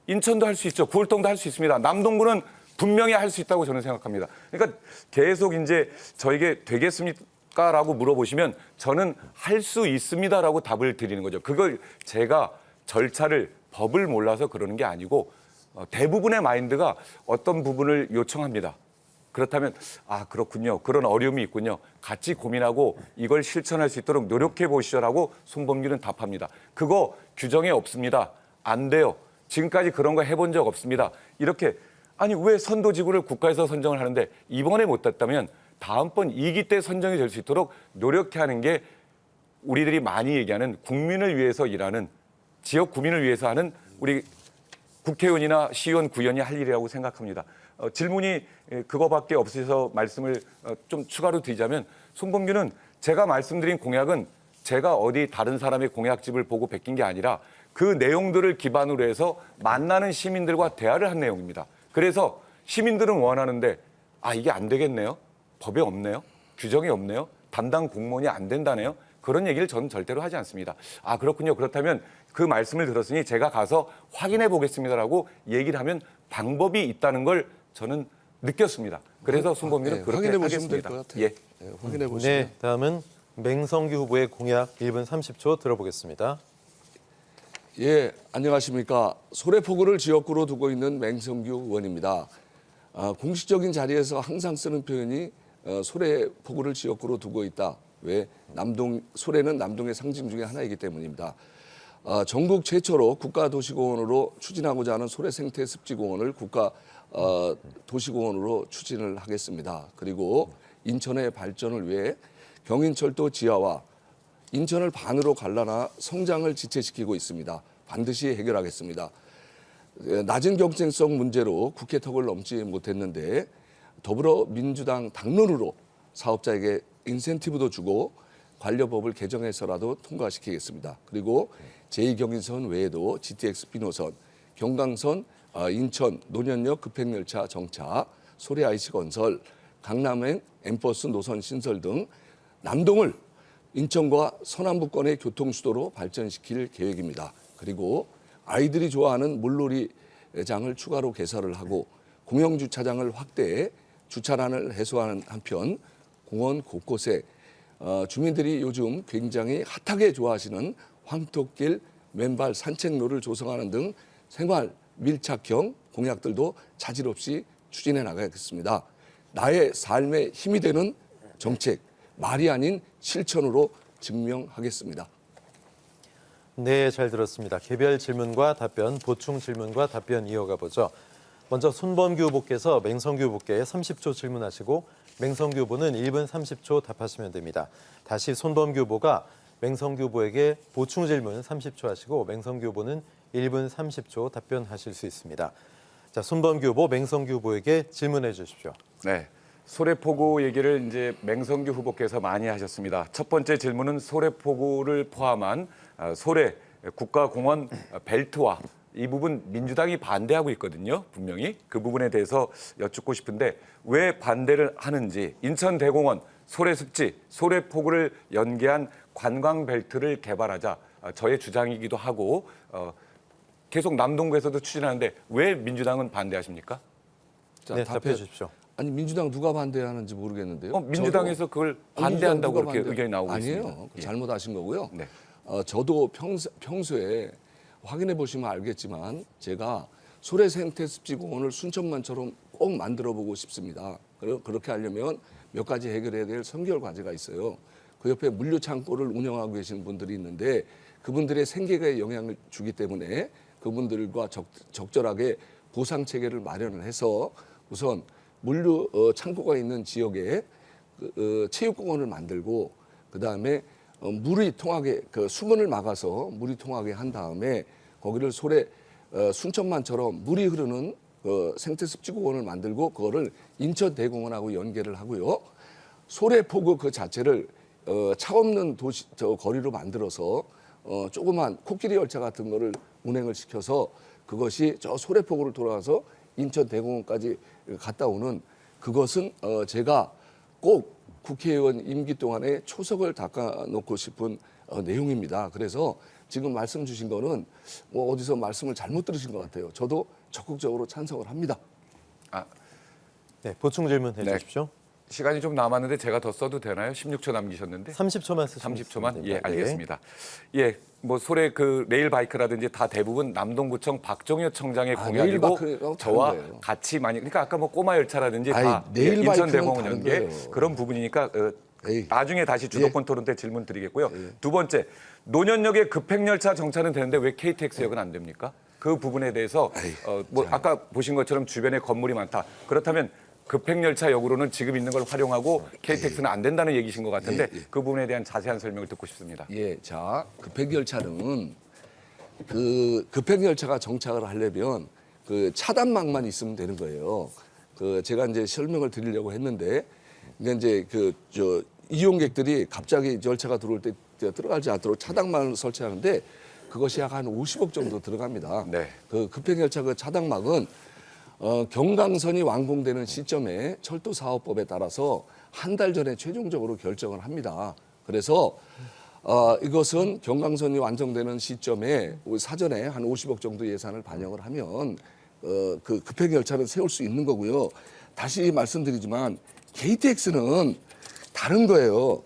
인천도 할 수 있죠. 9월동도 할 수 있습니다. 남동구는 분명히 할 수 있다고 저는 생각합니다. 그러니까 계속 이제 저에게 되겠습니까라고 물어보시면 저는 할 수 있습니다라고 답을 드리는 거죠. 그걸 제가 절차를 법을 몰라서 그러는 게 아니고 대부분의 마인드가 어떤 부분을 요청합니다. 그렇다면 그렇군요. 그런 어려움이 있군요. 같이 고민하고 이걸 실천할 수 있도록 노력해 보시죠라고 손범규는 답합니다. 그거 규정에 없습니다. 안 돼요. 지금까지 그런 거 해본 적 없습니다. 이렇게 왜 선도지구를 국가에서 선정을 하는데 이번에 못 됐다면 다음번 2기 때 선정이 될 수 있도록 노력해 하는 게 우리들이 많이 얘기하는 국민을 위해서 일하는 지역 구민을 위해서 하는 우리 국회의원이나 시의원, 구의원이 할 일이라고 생각합니다. 질문이 그거밖에 없으셔서 말씀을 좀 추가로 드리자면 손범규는 제가 말씀드린 공약은 제가 어디 다른 사람의 공약집을 보고 베낀 게 아니라 그 내용들을 기반으로 해서 만나는 시민들과 대화를 한 내용입니다. 그래서 시민들은 원하는데 이게 안 되겠네요. 법에 없네요. 규정이 없네요. 담당 공무원이 안 된다네요. 그런 얘기를 저는 절대로 하지 않습니다. 그렇군요. 그렇다면 그 말씀을 들었으니 제가 가서 확인해 보겠습니다라고 얘기를 하면 방법이 있다는 걸 저는 느꼈습니다. 그래서 손범규는 그렇게 확인해 보시면 될 하겠습니다. 것 같아요. 예. 확인해 보시면. 네, 다음은 맹성규 후보의 공약 1분 30초 들어보겠습니다. 예, 안녕하십니까. 소래포구를 지역구로 두고 있는 맹성규 의원입니다. 공식적인 자리에서 항상 쓰는 표현이 소래포구를 지역구로 두고 있다. 왜? 소래는 남동의 상징 중에 하나이기 때문입니다. 전국 최초로 국가도시공원으로 추진하고자 하는 소래생태습지공원을 국가도시공원으로 추진을 하겠습니다. 그리고 인천의 발전을 위해 경인철도 지하와 인천을 반으로 갈라놔 성장을 지체시키고 있습니다. 반드시 해결하겠습니다. 낮은 경쟁성 문제로 국회턱을 넘지 못했는데 더불어민주당 당론으로 사업자에게 인센티브도 주고 관료법을 개정해서라도 통과시키겠습니다. 그리고 제2경인선 외에도 GTX 비노선, 경강선, 인천 노년역 급행열차 정차, 소래 IC 건설, 강남행 엠버스 노선 신설 등 남동을 인천과 서남부권의 교통수도로 발전시킬 계획입니다. 그리고 아이들이 좋아하는 물놀이장을 추가로 개설을 하고 공영주차장을 확대해 주차난을 해소하는 한편 공원 곳곳에 주민들이 요즘 굉장히 핫하게 좋아하시는 황토길, 맨발 산책로를 조성하는 등 생활 밀착형 공약들도 차질 없이 추진해 나가겠습니다. 나의 삶에 힘이 되는 정책, 말이 아닌 실천으로 증명하겠습니다. 네, 잘 들었습니다. 개별 질문과 답변, 보충 질문과 답변 이어가 보죠. 먼저 손범규 후보께서 맹성규 후보께 30초 질문하시고 맹성규 후보는 1분 30초 답하시면 됩니다. 다시 손범규 후보가 맹성규 후보에게 보충 질문 30초 하시고 맹성규 후보는 1분 30초 답변하실 수 있습니다. 자, 손범규 후보, 맹성규 후보에게 질문해 주십시오. 네. 소래포구 얘기를 이제 맹성규 후보께서 많이 하셨습니다. 첫 번째 질문은 소래포구를 포함한 소래 국가공원 벨트화 이 부분 민주당이 반대하고 있거든요. 분명히 그 부분에 대해서 여쭙고 싶은데 왜 반대를 하는지 인천대공원, 소래습지, 소래포구를 연계한 관광벨트를 개발하자 저의 주장이기도 하고 계속 남동구에서도 추진하는데 왜 민주당은 반대하십니까? 자, 네, 답해 주십시오. 아니 민주당 누가 반대하는지 모르겠는데요. 민주당에서 그걸 반대한다고 그렇게 의견이 나오고 아니에요. 있습니다. 예. 잘못 아신 거고요. 네. 저도 평소에 확인해 보시면 알겠지만 제가 소래생태습지공원을 순천만처럼 꼭 만들어 보고 싶습니다. 그렇게 하려면 몇 가지 해결해야 될 선결 과제가 있어요. 그 옆에 물류창고를 운영하고 계시는 분들이 있는데 그분들의 생계에 영향을 주기 때문에 그분들과 적절하게 보상 체계를 마련을 해서 우선 물류 창고가 있는 지역에 체육공원을 만들고 그다음에 물이 통하게 수문을 막아서 물이 통하게 한 다음에 거기를 순천만처럼 물이 흐르는 생태습지공원을 만들고 그거를 인천대공원하고 연계를 하고요. 소래포구 그 자체를 차 없는 거리로 만들어서 조그만 코끼리 열차 같은 거를 운행을 시켜서 그것이 저 소래포구를 돌아가서 인천대공원까지 갔다 오는 그것은 제가 꼭 국회의원 임기 동안에 초석을 닦아놓고 싶은 내용입니다. 그래서 지금 말씀 주신 거는 뭐 어디서 말씀을 잘못 들으신 것 같아요. 저도 적극적으로 찬성을 합니다. 네, 보충 질문 해 네. 주십시오. 시간이 좀 남았는데 제가 더 써도 되나요? 16초 남기셨는데. 30초만 쓰시면 30초만? 예, 됩니다. 알겠습니다. 예, 뭐 소래 그 레일 바이크라든지 다 대부분 남동구청 박종효 청장의 레일 공약이고 바이크는 저와 다른 거예요. 같이 많이 그러니까 아까 뭐 꼬마 열차라든지 아니, 다 레일 인천대공원 바이크는 연계 다른 거예요. 그런 부분이니까 에이. 나중에 다시 주도권 토론 때 질문 드리겠고요. 두 번째, 노년역의 급행열차 정차는 되는데 왜 KTX역은 안 됩니까? 그 부분에 대해서 뭐 아까 보신 것처럼 주변에 건물이 많다. 그렇다면 급행열차역으로는 지금 있는 걸 활용하고 KTX는 안 된다는 얘기신 것 같은데 그 부분에 대한 자세한 설명을 듣고 싶습니다. 예, 자, 급행열차는 그 급행 열차가 정착을 하려면 그 차단막만 있으면 되는 거예요. 그 제가 이제 설명을 드리려고 했는데, 그러니까 이제 그 저 이용객들이 갑자기 열차가 들어올 때 들어가지 않도록 차단막을 설치하는데 그것이 약 한 50억 정도 들어갑니다. 네. 그 급행열차 그 차단막은 경강선이 완공되는 시점에 철도사업법에 따라서 한 달 전에 최종적으로 결정을 합니다. 그래서 이것은 경강선이 완성되는 시점에 사전에 한 50억 정도 예산을 반영을 하면 그 급행열차를 세울 수 있는 거고요. 다시 말씀드리지만 KTX는 다른 거예요.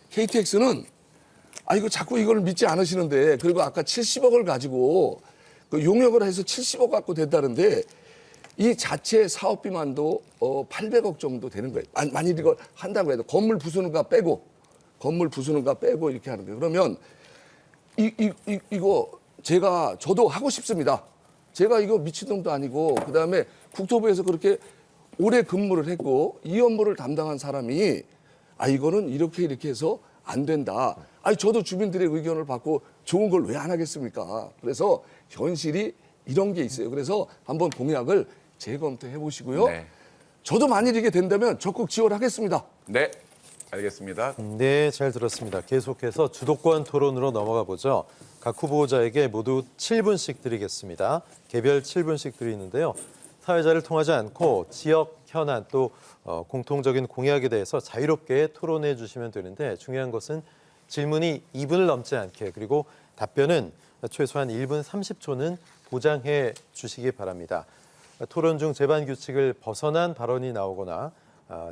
KTX는 이거 자꾸 이걸 믿지 않으시는데, 그리고 아까 70억을 가지고 그 용역을 해서 70억 갖고 된다는데 이 자체 사업비만도 800억 정도 되는 거예요. 만일 이걸 한다고 해도 건물 부수는 거 빼고 이렇게 하는 거예요. 그러면 이거 저도 하고 싶습니다. 제가 이거 미친놈도 아니고, 그다음에 국토부에서 그렇게 오래 근무를 했고 이 업무를 담당한 사람이 이거는 이렇게 해서 안 된다. 저도 주민들의 의견을 받고 좋은 걸 왜 안 하겠습니까? 그래서 현실이 이런 게 있어요. 그래서 한번 공약을 재검토해 보시고요. 네. 저도 만일 이게 된다면 적극 지원하겠습니다. 네, 알겠습니다. 네, 잘 들었습니다. 계속해서 주도권 토론으로 넘어가 보죠. 각 후보자에게 모두 7분씩 드리겠습니다. 개별 7분씩 드리는데요. 사회자를 통하지 않고 지역, 현안 또 공통적인 공약에 대해서 자유롭게 토론해 주시면 되는데, 중요한 것은 질문이 2분을 넘지 않게, 그리고 답변은 최소한 1분 30초는 보장해 주시기 바랍니다. 토론 중 제반 규칙을 벗어난 발언이 나오거나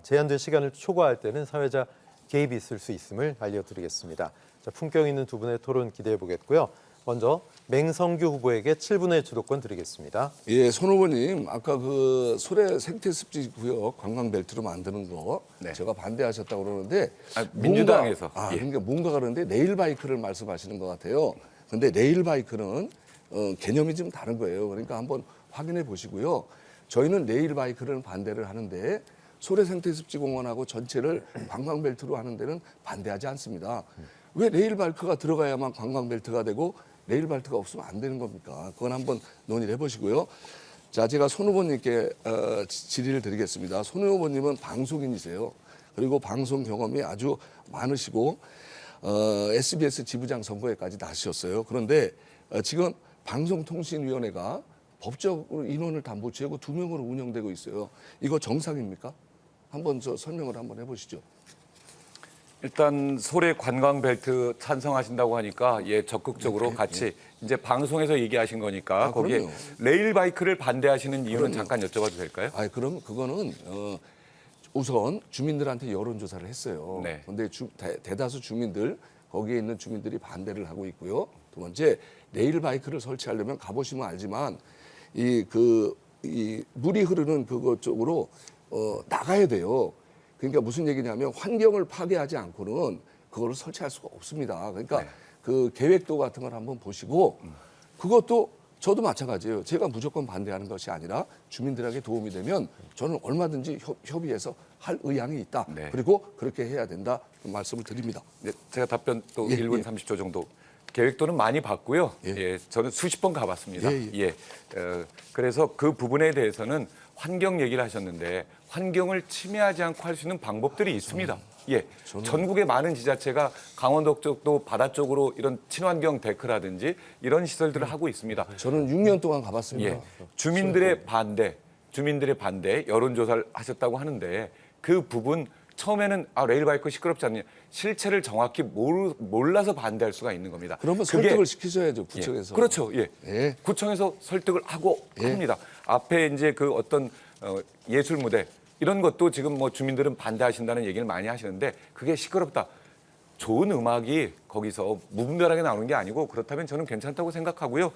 제한된 시간을 초과할 때는 사회자 개입이 있을 수 있음을 알려드리겠습니다. 자, 품격 있는 두 분의 토론 기대해 보겠고요. 먼저 맹성규 후보에게 7분의 주도권 드리겠습니다. 예, 손 후보님, 아까 그 소래 생태습지구역 관광벨트로 만드는 거 네. 제가 반대하셨다고 그러는데 민주당에서. 그러니까 뭔가 그런데 레일바이크를 말씀하시는 것 같아요. 근데 레일바이크는 개념이 좀 다른 거예요. 그러니까 한번 확인해 보시고요. 저희는 레일바이크를 반대를 하는데 소래 생태습지공원하고 전체를 관광벨트로 하는 데는 반대하지 않습니다. 왜 레일바이크가 들어가야만 관광벨트가 되고 레일바이크가 없으면 안 되는 겁니까? 그건 한번 논의를 해보시고요. 자, 제가 손 후보님께 질의를 드리겠습니다. 손 후보님은 방송인이세요. 그리고 방송 경험이 아주 많으시고 SBS 지부장 선거에까지 나서셨어요. 그런데 지금 방송통신위원회가 법적으로 인원을 다 못 채우고 2명으로 운영되고 있어요. 이거 정상입니까? 한번 설명을 한번 해보시죠. 일단 소래 관광벨트 찬성하신다고 하니까 적극적으로 같이 이제 방송에서 얘기하신 거니까 거기에 그럼요. 레일바이크를 반대하시는 이유는 잠깐 여쭤봐도 될까요? 그럼 그거는 우선 주민들한테 여론조사를 했어요. 네. 그런데 대다수 주민들, 거기에 있는 주민들이 반대를 하고 있고요. 두 번째, 레일바이크를 설치하려면 가보시면 알지만 이 물이 흐르는 그것 쪽으로 나가야 돼요. 그러니까 무슨 얘기냐면 환경을 파괴하지 않고는 그거를 설치할 수가 없습니다. 그러니까 네. 그 계획도 같은 걸 한번 보시고, 그것도 저도 마찬가지예요. 제가 무조건 반대하는 것이 아니라 주민들에게 도움이 되면 저는 얼마든지 협의해서 할 의향이 있다. 네. 그리고 그렇게 해야 된다. 그 말씀을 드립니다. 네, 제가 답변 또 예, 1분 예. 30초 정도. 계획도는 많이 봤고요. 예. 저는 수십 번 가봤습니다. 예, 그래서 그 부분에 대해서는 환경 얘기를 하셨는데 환경을 침해하지 않고 할 수 있는 방법들이 있습니다. 전국의 많은 지자체가 강원도 쪽도 바다 쪽으로 이런 친환경 데크라든지 이런 시설들을 하고 있습니다. 저는 6년 동안 가봤습니다. 주민들의 반대 여론조사를 하셨다고 하는데 그 부분 처음에는 레일바이크 시끄럽지 않냐, 실체를 정확히 몰라서 반대할 수가 있는 겁니다. 그러면 그게 설득을 시키셔야죠, 구청에서. 그렇죠. 예. 구청에서 설득을 하고 예. 합니다. 앞에 이제 그 어떤 예술 무대 이런 것도 지금 뭐 주민들은 반대하신다는 얘기를 많이 하시는데 그게 시끄럽다. 좋은 음악이 거기서 무분별하게 나오는 게 아니고 그렇다면 저는 괜찮다고 생각하고요.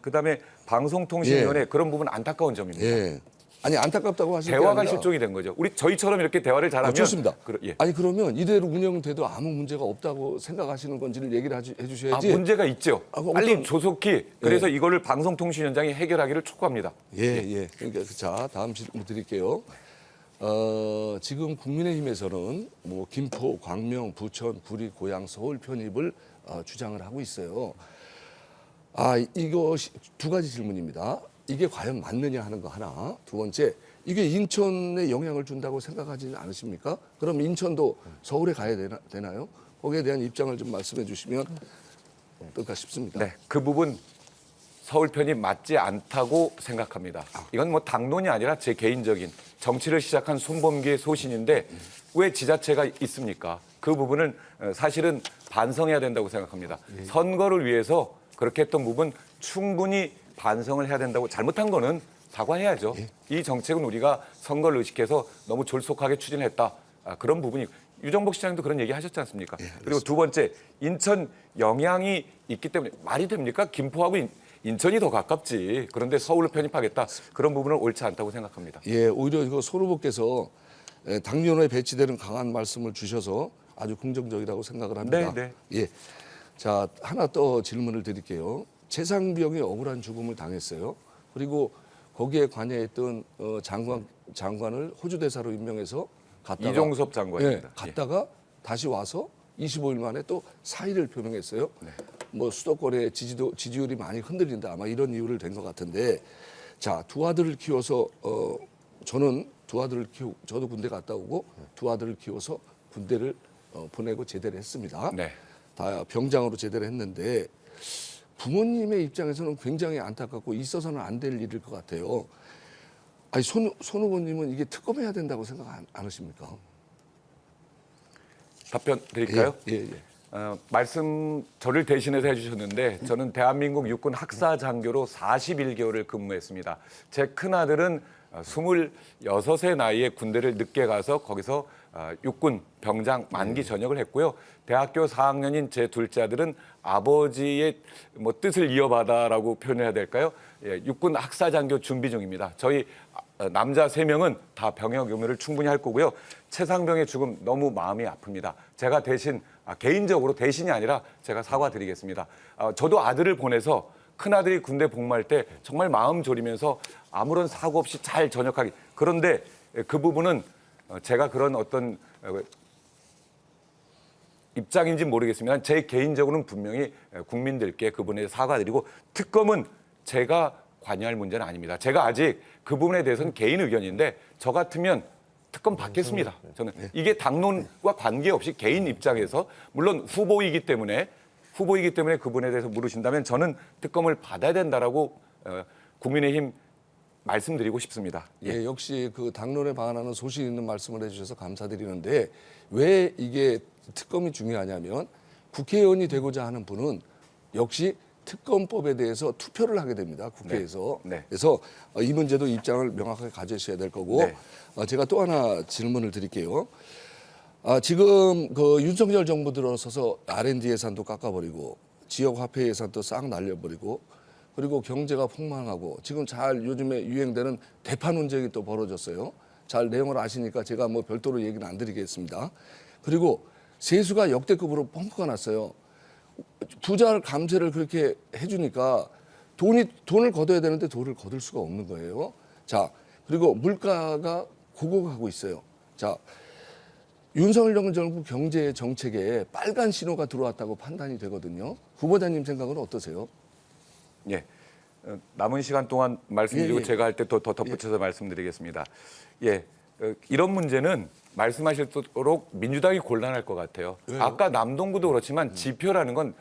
그다음에 방송통신위원회 그런 부분 안타까운 점입니다. 예. 아니, 안타깝다고 하실 게 대화가 아니라 실종이 된 거죠. 저희처럼 이렇게 대화를 잘하면 좋습니다. 예. 아니, 그러면 이대로 운영돼도 아무 문제가 없다고 생각하시는 건지를 얘기를 해주셔야지. 문제가 있죠. 빨리 어떤- 조속히 그래서 이거를 방송통신위원장이 해결하기를 촉구합니다. 예. 그러니까 자, 다음 질문 드릴게요. 지금 국민의힘에서는 뭐 김포, 광명, 부천, 구리, 고양, 서울 편입을 주장을 하고 있어요. 이거 두 가지 질문입니다. 이게 과연 맞느냐 하는 거 하나. 두 번째, 이게 인천에 영향을 준다고 생각하지는 않으십니까? 그럼 인천도 서울에 가야 되나요? 거기에 대한 입장을 좀 말씀해 주시면 어떨까 싶습니다. 네, 그 부분 서울 편이 맞지 않다고 생각합니다. 이건 뭐 당론이 아니라 제 개인적인 정치를 시작한 손범규의 소신인데 왜 지자체가 있습니까? 그 부분은 사실은 반성해야 된다고 생각합니다. 선거를 위해서 그렇게 했던 부분 충분히 반성을 해야 된다고, 잘못한 거는 사과해야죠. 이 정책은 우리가 선거를 의식해서 너무 졸속하게 추진했다. 그런 부분이 유정복 시장님도 그런 얘기 하셨지 않습니까? 그리고 두 번째, 인천 영향이 있기 때문에 말이 됩니까? 김포하고 인천이 더 가깝지. 그런데 서울로 편입하겠다. 그런 부분은 옳지 않다고 생각합니다. 예, 오히려 이거 손 후보께서 당론에 배치되는 강한 말씀을 주셔서 아주 긍정적이라고 생각을 합니다. 네. 예. 자, 하나 또 질문을 드릴게요. 최상병이 억울한 죽음을 당했어요. 그리고 거기에 관여했던 장관을 호주 대사로 임명해서 갔다가 이종섭 장관입니다. 갔다가 다시 와서 25일 만에 또 사의를 표명했어요. 뭐 수도권의 지지율이 많이 흔들린다, 아마 이런 이유를 된 것 같은데, 자, 두 아들을 키워서 저는 두 아들을 저도 군대 갔다 오고 두 아들을 키워서 군대를 보내고 제대를 했습니다. 네. 다 병장으로 제대를 했는데 부모님의 입장에서는 굉장히 안타깝고 있어서는 안 될 일일 것 같아요. 아니, 손 후보님은 이게 특검해야 된다고 생각 안 하십니까? 답변 드릴까요? 예. 말씀 저를 대신해서 해주셨는데 저는 대한민국 육군 학사 장교로 41개월을 근무했습니다. 제 큰아들은 26의 나이에 군대를 늦게 가서 거기서 육군 병장 만기 전역을 했고요. 대학교 4학년인 제 둘째 아들은 아버지의 뭐 뜻을 이어받아라고 표현해야 될까요? 예, 육군 학사 장교 준비 중입니다. 저희 남자 3명은 다 병역 의무를 충분히 할 거고요. 최상병의 죽음 너무 마음이 아픕니다. 제가 대신 개인적으로 대신이 아니라 제가 사과드리겠습니다. 저도 아들을 보내서 큰아들이 군대 복무할 때 정말 마음 졸이면서 아무런 사고 없이 잘 전역하기. 그런데 그 부분은 제가 그런 어떤 입장인지 모르겠습니다. 제 개인적으로는 분명히 국민들께 그분에 사과드리고, 특검은 제가 관여할 문제는 아닙니다. 제가 아직 그 부분에 대해서는 개인 의견인데 저 같으면 특검 받겠습니다. 저는 이게 당론과 관계없이 개인 입장에서, 물론 후보이기 때문에 그분에 대해서 물으신다면 저는 특검을 받아야 된다라고 국민의힘 말씀드리고 싶습니다. 예, 역시 그 당론에 반하는 소신 있는 말씀을 해주셔서 감사드리는데, 왜 이게 특검이 중요하냐면 국회의원이 되고자 하는 분은 역시 특검법에 대해서 투표를 하게 됩니다, 국회에서. 네. 그래서 이 문제도 입장을 명확하게 가져셔야 될 거고, 제가 또 하나 질문을 드릴게요. 지금 그 윤석열 정부 들어서서 R&D 예산도 깎아버리고 지역 화폐 예산도 싹 날려버리고, 그리고 경제가 폭망하고 지금 잘 요즘에 유행되는 대파 논쟁이 또 벌어졌어요. 잘 내용을 아시니까 제가 뭐 별도로 얘기는 안 드리겠습니다. 그리고 세수가 역대급으로 펑크가 났어요. 부자 감세를 그렇게 해주니까 돈을 걷어야 되는데 돈을 거둘 수가 없는 거예요. 자, 그리고 물가가 고고가고 있어요. 자, 윤석열 정부 경제 정책에 빨간 신호가 들어왔다고 판단이 되거든요. 후보자님 생각은 어떠세요? 예. 남은 시간 동안 말씀드리고 예. 제가 할 때 더 덧붙여서 말씀드리겠습니다. 예. 이런 문제는 말씀하실도록 민주당이 곤란할 것 같아요. 왜요? 아까 남동구도 그렇지만 지표라는 건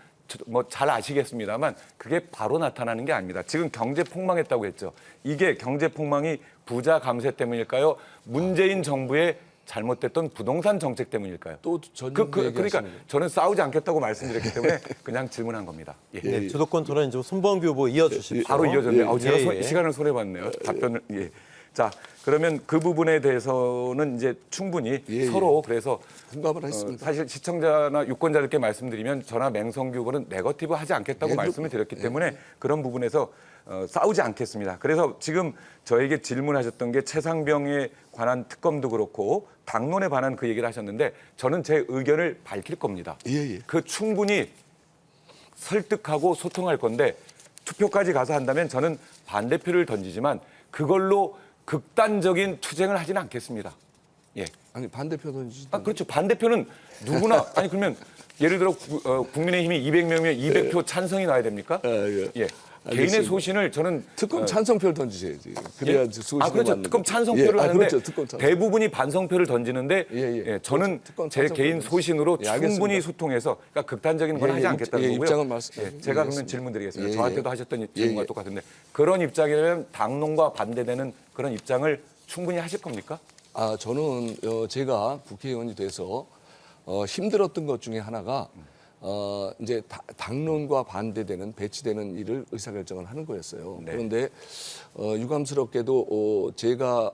뭐 잘 아시겠습니다만 그게 바로 나타나는 게 아닙니다. 지금 경제 폭망했다고 했죠. 이게 경제 폭망이 부자 감세 때문일까요? 문재인 정부의 잘못됐던 부동산 정책 때문일까요? 또 전용 그러니까 저는 싸우지 않겠다고 말씀드렸기 때문에 그냥 질문한 겁니다. 예. 네, 주도권 토론 이제 손범규 후보 이어주십시오. 바로 이어졌네요. 제가 예. 시간을 손해봤네요. 답변을. 예. 자, 그러면 그 부분에 대해서는 이제 충분히 서로 그래서 공감을 했습니다. 사실 시청자나 유권자들께 말씀드리면 저나 맹성규 후보는 네거티브 하지 않겠다고 말씀을 드렸기 때문에 그런 부분에서 싸우지 않겠습니다. 그래서 지금 저에게 질문하셨던 게 최상병에 관한 특검도 그렇고 당론에 관한 그 얘기를 하셨는데 저는 제 의견을 밝힐 겁니다. 그 충분히 설득하고 소통할 건데 투표까지 가서 한다면 저는 반대표를 던지지만 그걸로 극단적인 투쟁을 하지는 않겠습니다. 예. 아니 반대표 던지시. 아, 그렇죠. 반대표는 누구나 아니 그러면 예를 들어 국민의힘이 200명이면 200표 찬성이 나야 됩니까? 예. 예. 알겠습니다. 개인의 소신을 저는 특검 찬성표를 던지셔야지. 그래야 예? 소신이 아 그렇죠. 맞는 특검 거죠. 찬성표를 예. 하는데 그렇죠. 특검 찬성. 대부분이 반성표를 던지는데 예. 저는 특검 제 찬성표를 개인 소신으로 예, 알겠습니다. 충분히 소통해서 그러니까 극단적인 건 예, 하지 예, 않겠다는 예, 거고요. 입장은 말씀- 제가 예, 그러면 알겠습니다. 질문 드리겠습니다. 예, 저한테도 예. 하셨던 질문과 예. 똑같은데 그런 입장이라면 당론과 반대되는 그런 입장을 충분히 하실 겁니까? 아 저는 제가 국회의원이 돼서 힘들었던 것 중에 하나가 이제 당론과 반대되는 배치되는 일을 의사결정을 하는 거였어요. 네. 그런데 유감스럽게도 제가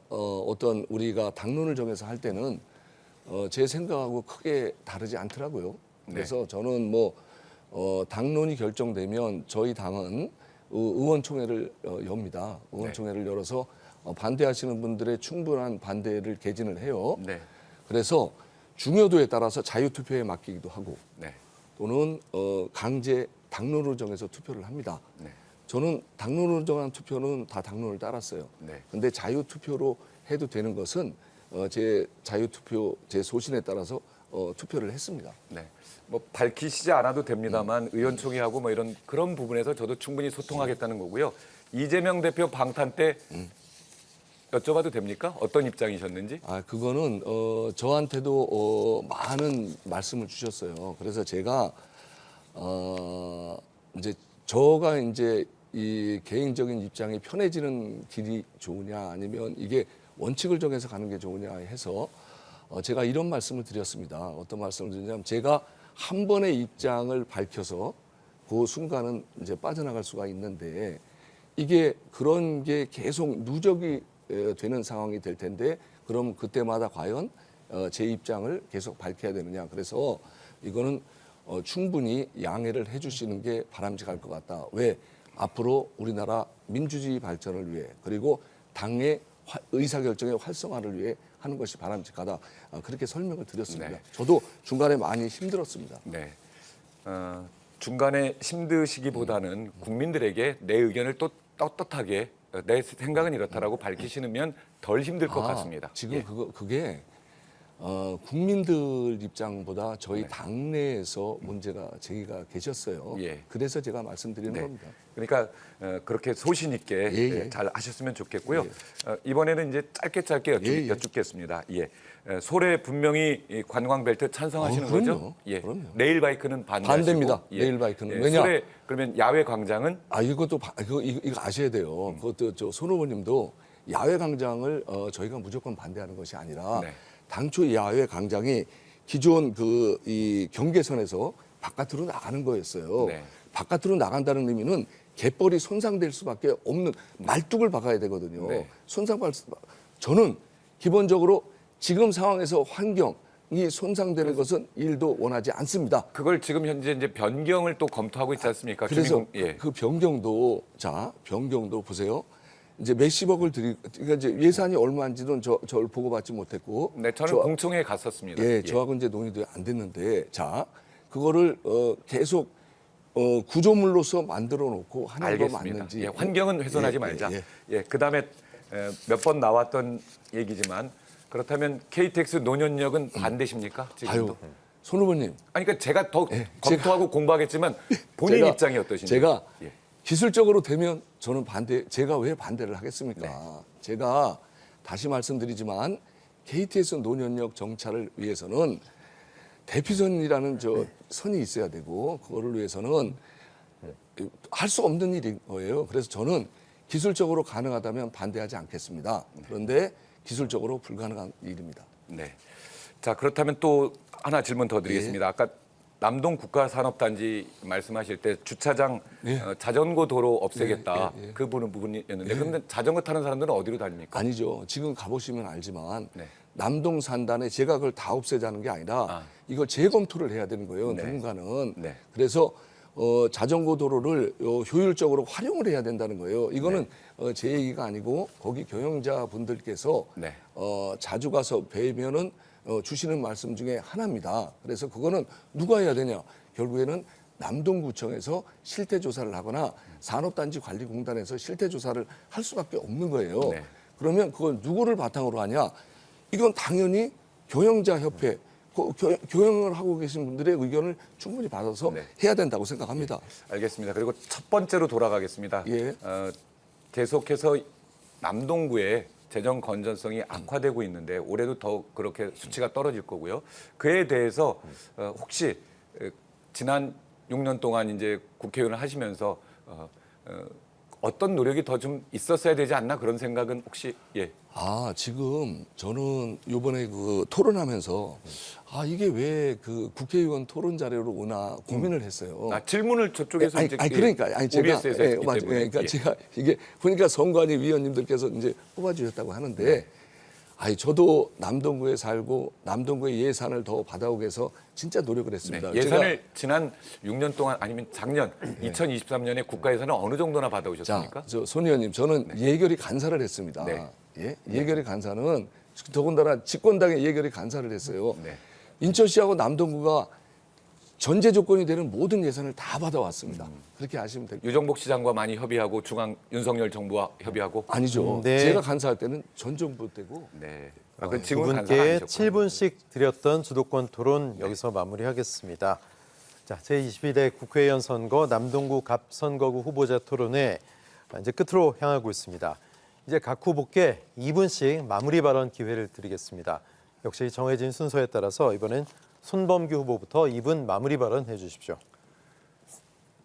어떤 우리가 당론을 정해서 할 때는 제 생각하고 크게 다르지 않더라고요. 그래서 저는 뭐 당론이 결정되면 저희 당은 의원총회를 엽니다. 의원총회를 열어서 반대하시는 분들의 충분한 반대를 개진을 해요. 네. 그래서 중요도에 따라서 자유투표에 맡기기도 하고 네. 또는 강제 당론으로 정해서 투표를 합니다. 네. 저는 당론으로 정한 투표는 다 당론을 따랐어요. 네. 근데 자유투표로 해도 되는 것은 제 자유투표 제 소신에 따라서 투표를 했습니다. 네. 뭐 밝히시지 않아도 됩니다만 의원총회하고 뭐 이런 그런 부분에서 저도 충분히 소통하겠다는 거고요. 이재명 대표 방탄 때 여쭤봐도 됩니까? 어떤 입장이셨는지? 아 그거는 저한테도 많은 말씀을 주셨어요. 그래서 제가 이제 저가 이제 이 개인적인 입장이 편해지는 길이 좋으냐 아니면 이게 원칙을 정해서 가는 게 좋으냐 해서 제가 이런 말씀을 드렸습니다. 어떤 말씀을 드리냐면 제가 한 번의 입장을 밝혀서 그 순간은 이제 빠져나갈 수가 있는데 이게 그런 게 계속 누적이 되는 상황이 될 텐데 그럼 그때마다 과연 제 입장을 계속 밝혀야 되느냐. 그래서 이거는 충분히 양해를 해주시는 게 바람직할 것 같다. 왜? 앞으로 우리나라 민주주의 발전을 위해 그리고 당의 의사결정의 활성화를 위해 하는 것이 바람직하다. 그렇게 설명을 드렸습니다. 네. 저도 중간에 많이 힘들었습니다. 네. 중간에 힘드시기보다는 국민들에게 내 의견을 또 떳떳하게 내 생각은 이렇다라고 밝히시면 덜 힘들 것 같습니다. 지금 예. 그게 국민들 입장보다 저희 네. 당내에서 문제가 제기가 계셨어요. 예. 그래서 제가 말씀드리는 네. 겁니다. 그러니까 그렇게 소신 있게 예. 잘 하셨으면 좋겠고요. 이번에는 이제 짧게 예. 여쭙겠습니다. 예. 소래 분명히 이 관광벨트 찬성하시는 그럼요. 거죠? 예. 그럼요. 레일바이크는 반대하시고. 반대입니다. 예. 레일바이크는. 예. 왜냐? 소래 그러면 야외 광장은 이것도 이거 아셔야 돼요. 그것도 손 후보님도 야외 광장을 저희가 무조건 반대하는 것이 아니라 네. 당초 야외 광장이 기존 이 경계선에서 바깥으로 나가는 거였어요. 네. 바깥으로 나간다는 의미는 갯벌이 손상될 수밖에 없는 말뚝을 박아야 되거든요. 네. 저는 기본적으로 지금 상황에서 환경이 손상되는 것은 일도 원하지 않습니다. 그걸 지금 현재 이제 변경을 또 검토하고 있지 않습니까? 그래서 예. 그 변경도 보세요. 이제 몇십억을 그러니까 이제 예산이 얼마인지는 저를 보고받지 못했고. 네, 저는 공청회에 갔었습니다. 예, 저하고 이제 논의도 안 됐는데, 그거를 계속 구조물로서 만들어 놓고 하는 거 알겠습니다. 맞는지. 예, 환경은 훼손하지 말자. 예, 그다음에 몇 번 나왔던 얘기지만 그렇다면 KTX 노년역은 반대십니까? 지금도? 손 후보님. 아니 그러니까 제가 더 예, 검토하고 공부하겠지만 본인 입장이 어떠신지. 제가 예. 기술적으로 되면 저는 제가 왜 반대를 하겠습니까? 제가 다시 말씀드리지만 KTX 노년역 정차를 위해서는 대피선이라는 선이 있어야 되고 그거를 위해서는 할 수 없는 일인 거예요. 그래서 저는 기술적으로 가능하다면 반대하지 않겠습니다. 그런데 기술적으로 불가능한 일입니다. 네. 자 그렇다면 또 하나 질문 더 드리겠습니다. 아까 남동 국가산업단지 말씀하실 때 주차장 자전거 도로 없애겠다 그 부분이었는데 그런데 자전거 타는 사람들은 어디로 다닙니까? 아니죠. 지금 가보시면 알지만 네. 남동 산단에 제가 그걸 다 없애자는 게 아니라 이걸 재검토를 해야 되는 거예요. 네. 누군가는. 네. 그래서 자전거 도로를 효율적으로 활용을 해야 된다는 거예요. 이거는 제 얘기가 아니고 거기 경영자 분들께서 네. 자주 가서 뵈면은 주시는 말씀 중에 하나입니다. 그래서 그거는 누가 해야 되냐? 결국에는 남동구청에서 실태조사를 하거나 산업단지관리공단에서 실태조사를 할 수밖에 없는 거예요. 네. 그러면 그걸 누구를 바탕으로 하냐? 이건 당연히 경영자 협회, 경영을 하고 계신 분들의 의견을 충분히 받아서 네. 해야 된다고 생각합니다. 알겠습니다. 그리고 첫 번째로 돌아가겠습니다. 예. 계속해서 남동구의 재정 건전성이 악화되고 있는데 올해도 더 그렇게 수치가 떨어질 거고요. 그에 대해서 혹시 지난 6년 동안 이제 국회의원을 하시면서 어떤 노력이 더 좀 있었어야 되지 않나 그런 생각은 혹시 예. 지금 저는 이번에 그 토론하면서 이게 왜 그 국회의원 토론 자료로 오나 고민을 했어요. 질문을 저쪽에서 이제 그러니까 제가 OBS에서 했기 맞아요. 때문에 그러니까 예. 제가 이게 보니까 선관위 위원님들께서 이제 뽑아주셨다고 하는데 저도 남동구에 살고 남동구의 예산을 더 받아오기 위해서 진짜 노력을 했습니다. 네, 예산을 지난 6년 동안 아니면 작년 2023년에 국가 예산을 어느 정도나 받아오셨습니까? 손 의원님, 저는 예결위 간사를 했습니다. 네. 예결위 간사는 더군다나 집권당의 예결위 간사를 했어요. 네. 인천시하고 남동구가 전제 조건이 되는 모든 예산을 다 받아왔습니다. 그렇게 아시면 됩니다. 유정복 시장과 많이 협의하고 중앙 윤석열 정부와 협의하고 아니죠. 네. 제가 간사할 때는 전 정부 때고. 네. 두 지금은 간사가 분께 아니셨구나. 7분씩 드렸던 주도권 토론 여기서 마무리하겠습니다. 자, 제22대 국회의원 선거 남동구 갑선거구 후보자 토론회 이제 끝으로 향하고 있습니다. 이제 각 후보께 2분씩 마무리 발언 기회를 드리겠습니다. 역시 정해진 순서에 따라서 이번엔 손범규 후보부터 2분 마무리 발언 해주십시오.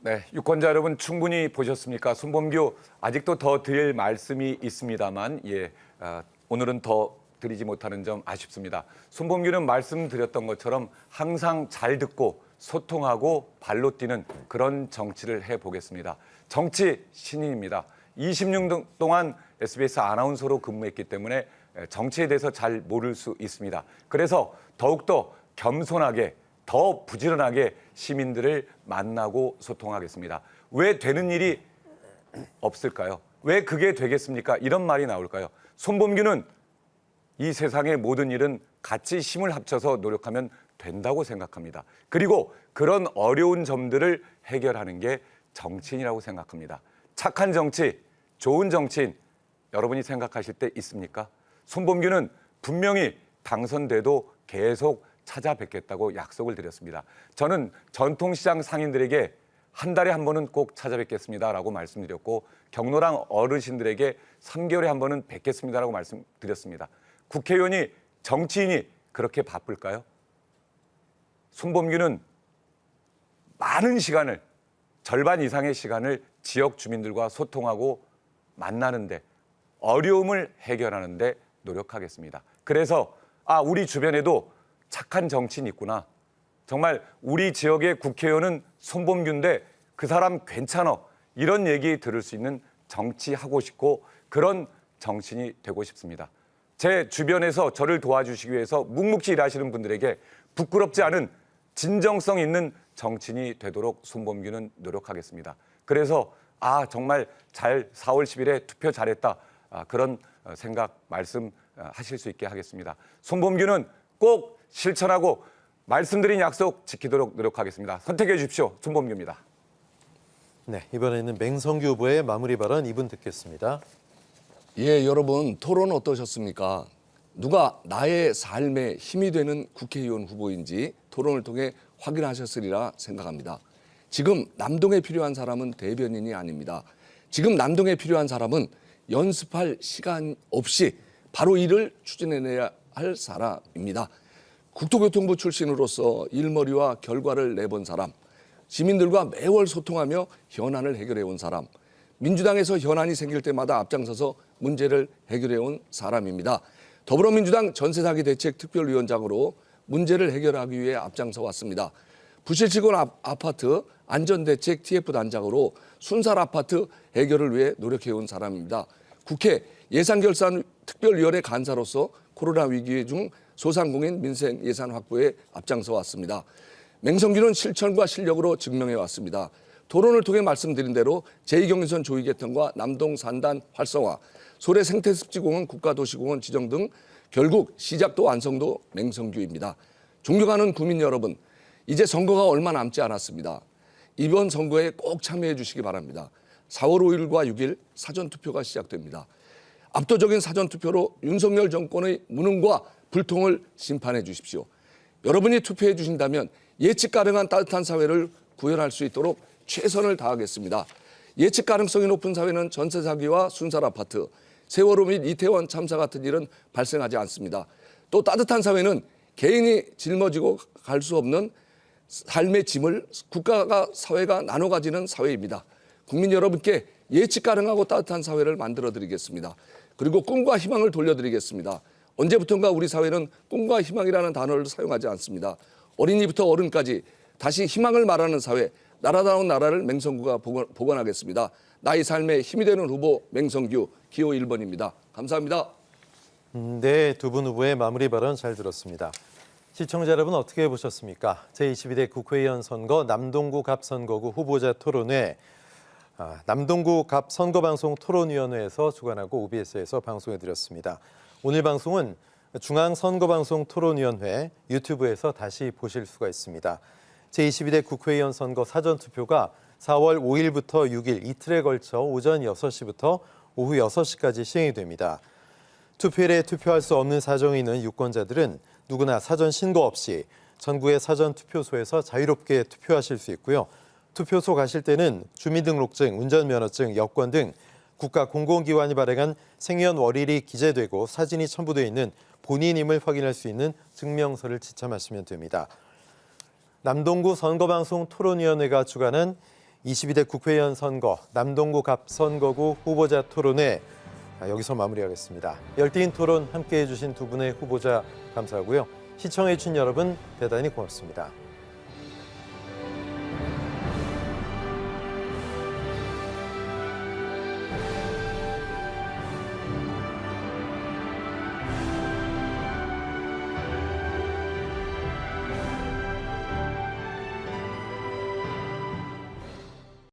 네, 유권자 여러분 충분히 보셨습니까? 손범규 아직도 더 드릴 말씀이 있습니다만 오늘은 더 드리지 못하는 점 아쉽습니다. 손범규는 말씀드렸던 것처럼 항상 잘 듣고 소통하고 발로 뛰는 그런 정치를 해보겠습니다. 정치 신인입니다. 26년 동안 SBS 아나운서로 근무했기 때문에 정치에 대해서 잘 모를 수 있습니다. 그래서 더욱더 겸손하게 더 부지런하게 시민들을 만나고 소통하겠습니다. 왜 되는 일이 없을까요? 왜 그게 되겠습니까? 이런 말이 나올까요? 손범규는 이 세상의 모든 일은 같이 힘을 합쳐서 노력하면 된다고 생각합니다. 그리고 그런 어려운 점들을 해결하는 게 정치인이라고 생각합니다. 착한 정치, 좋은 정치인 여러분이 생각하실 때 있습니까? 손범규는 분명히 당선돼도 계속 찾아뵙겠다고 약속을 드렸습니다. 저는 전통시장 상인들에게 한 달에 한 번은 꼭 찾아뵙겠습니다라고 말씀드렸고 경로당 어르신들에게 3개월에 한 번은 뵙겠습니다라고 말씀드렸습니다. 국회의원이 정치인이 그렇게 바쁠까요? 손범규는 많은 시간을 절반 이상의 시간을 지역 주민들과 소통하고 만나는데 어려움을 해결하는데 노력하겠습니다. 그래서 우리 주변에도 착한 정치인이 있구나. 정말 우리 지역의 국회의원은 손범규인데 그 사람 괜찮아. 이런 얘기 들을 수 있는 정치하고 싶고 그런 정치인이 되고 싶습니다. 제 주변에서 저를 도와주시기 위해서 묵묵히 일하시는 분들에게 부끄럽지 않은 진정성 있는 정치인이 되도록 손범규는 노력하겠습니다. 그래서 정말 4월 10일에 투표 잘했다. 그런 생각 말씀하실 수 있게 하겠습니다. 손범규는 꼭 실천하고 말씀드린 약속 지키도록 노력하겠습니다. 선택해 주십시오. 손범규입니다. 네, 이번에는 맹성규 후보의 마무리 발언 2분 듣겠습니다. 여러분 토론 어떠셨습니까? 누가 나의 삶에 힘이 되는 국회의원 후보인지 토론을 통해 확인하셨으리라 생각합니다. 지금 남동에 필요한 사람은 대변인이 아닙니다. 지금 남동에 필요한 사람은 연습할 시간 없이 바로 일을 추진해내야 할 사람입니다. 국토교통부 출신으로서 일머리와 결과를 내본 사람, 시민들과 매월 소통하며 현안을 해결해온 사람, 민주당에서 현안이 생길 때마다 앞장서서 문제를 해결해온 사람입니다. 더불어민주당 전세사기 대책 특별위원장으로 문제를 해결하기 위해 앞장서 왔습니다. 부실직원 아파트 안전대책 TF단장으로 순살 아파트 해결을 위해 노력해온 사람입니다. 국회 예산결산 특별위원회 간사로서 코로나 위기 중 소상공인 민생 예산 확보에 앞장서 왔습니다. 맹성규는 실천과 실력으로 증명해 왔습니다. 토론을 통해 말씀드린 대로 제2경인선 조기 개통과 남동 산단 활성화, 소래 생태습지공원 국가도시공원 지정 등 결국 시작도 완성도 맹성규입니다. 존경하는 국민 여러분, 이제 선거가 얼마 남지 않았습니다. 이번 선거에 꼭 참여해 주시기 바랍니다. 4월 5일과 6일 사전투표가 시작됩니다. 압도적인 사전투표로 윤석열 정권의 무능과 불통을 심판해 주십시오. 여러분이 투표해 주신다면 예측 가능한 따뜻한 사회를 구현할 수 있도록 최선을 다하겠습니다. 예측 가능성이 높은 사회는 전세 사기와 순살 아파트, 세월호 및 이태원 참사 같은 일은 발생하지 않습니다. 또 따뜻한 사회는 개인이 짊어지고 갈 수 없는 삶의 짐을 국가가 사회가 나눠 가지는 사회입니다. 국민 여러분께 예측 가능하고 따뜻한 사회를 만들어 드리겠습니다. 그리고 꿈과 희망을 돌려드리겠습니다. 언제부턴가 우리 사회는 꿈과 희망이라는 단어를 사용하지 않습니다. 어린이부터 어른까지 다시 희망을 말하는 사회, 나라다운 나라를 맹성구가 복원하겠습니다. 나의 삶에 힘이 되는 후보 맹성규 기호 1번입니다. 감사합니다. 네, 두 분 후보의 마무리 발언 잘 들었습니다. 시청자 여러분 어떻게 보셨습니까? 제22대 국회의원 선거 남동구 갑선거구 후보자 토론회 남동구 갑선거방송 토론위원회에서 주관하고 OBS에서 방송해드렸습니다. 오늘 방송은 중앙선거방송 토론위원회 유튜브에서 다시 보실 수가 있습니다. 제22대 국회의원 선거 사전투표가 4월 5일부터 6일 이틀에 걸쳐 오전 6시부터 오후 6시까지 시행이 됩니다. 투표일에 투표할 수 없는 사정이 있는 유권자들은 누구나 사전 신고 없이 전국의 사전투표소에서 자유롭게 투표하실 수 있고요. 투표소 가실 때는 주민등록증, 운전면허증, 여권 등 국가 공공기관이 발행한 생년월일이 기재되고 사진이 첨부되어 있는 본인임을 확인할 수 있는 증명서를 지참하시면 됩니다. 남동구 선거방송 토론위원회가 주관한 22대 국회의원 선거 남동구 갑선거구 후보자 토론회 여기서 마무리하겠습니다. 열띤 토론 함께해 주신 두 분의 후보자 감사하고요. 시청해 주신 여러분 대단히 고맙습니다.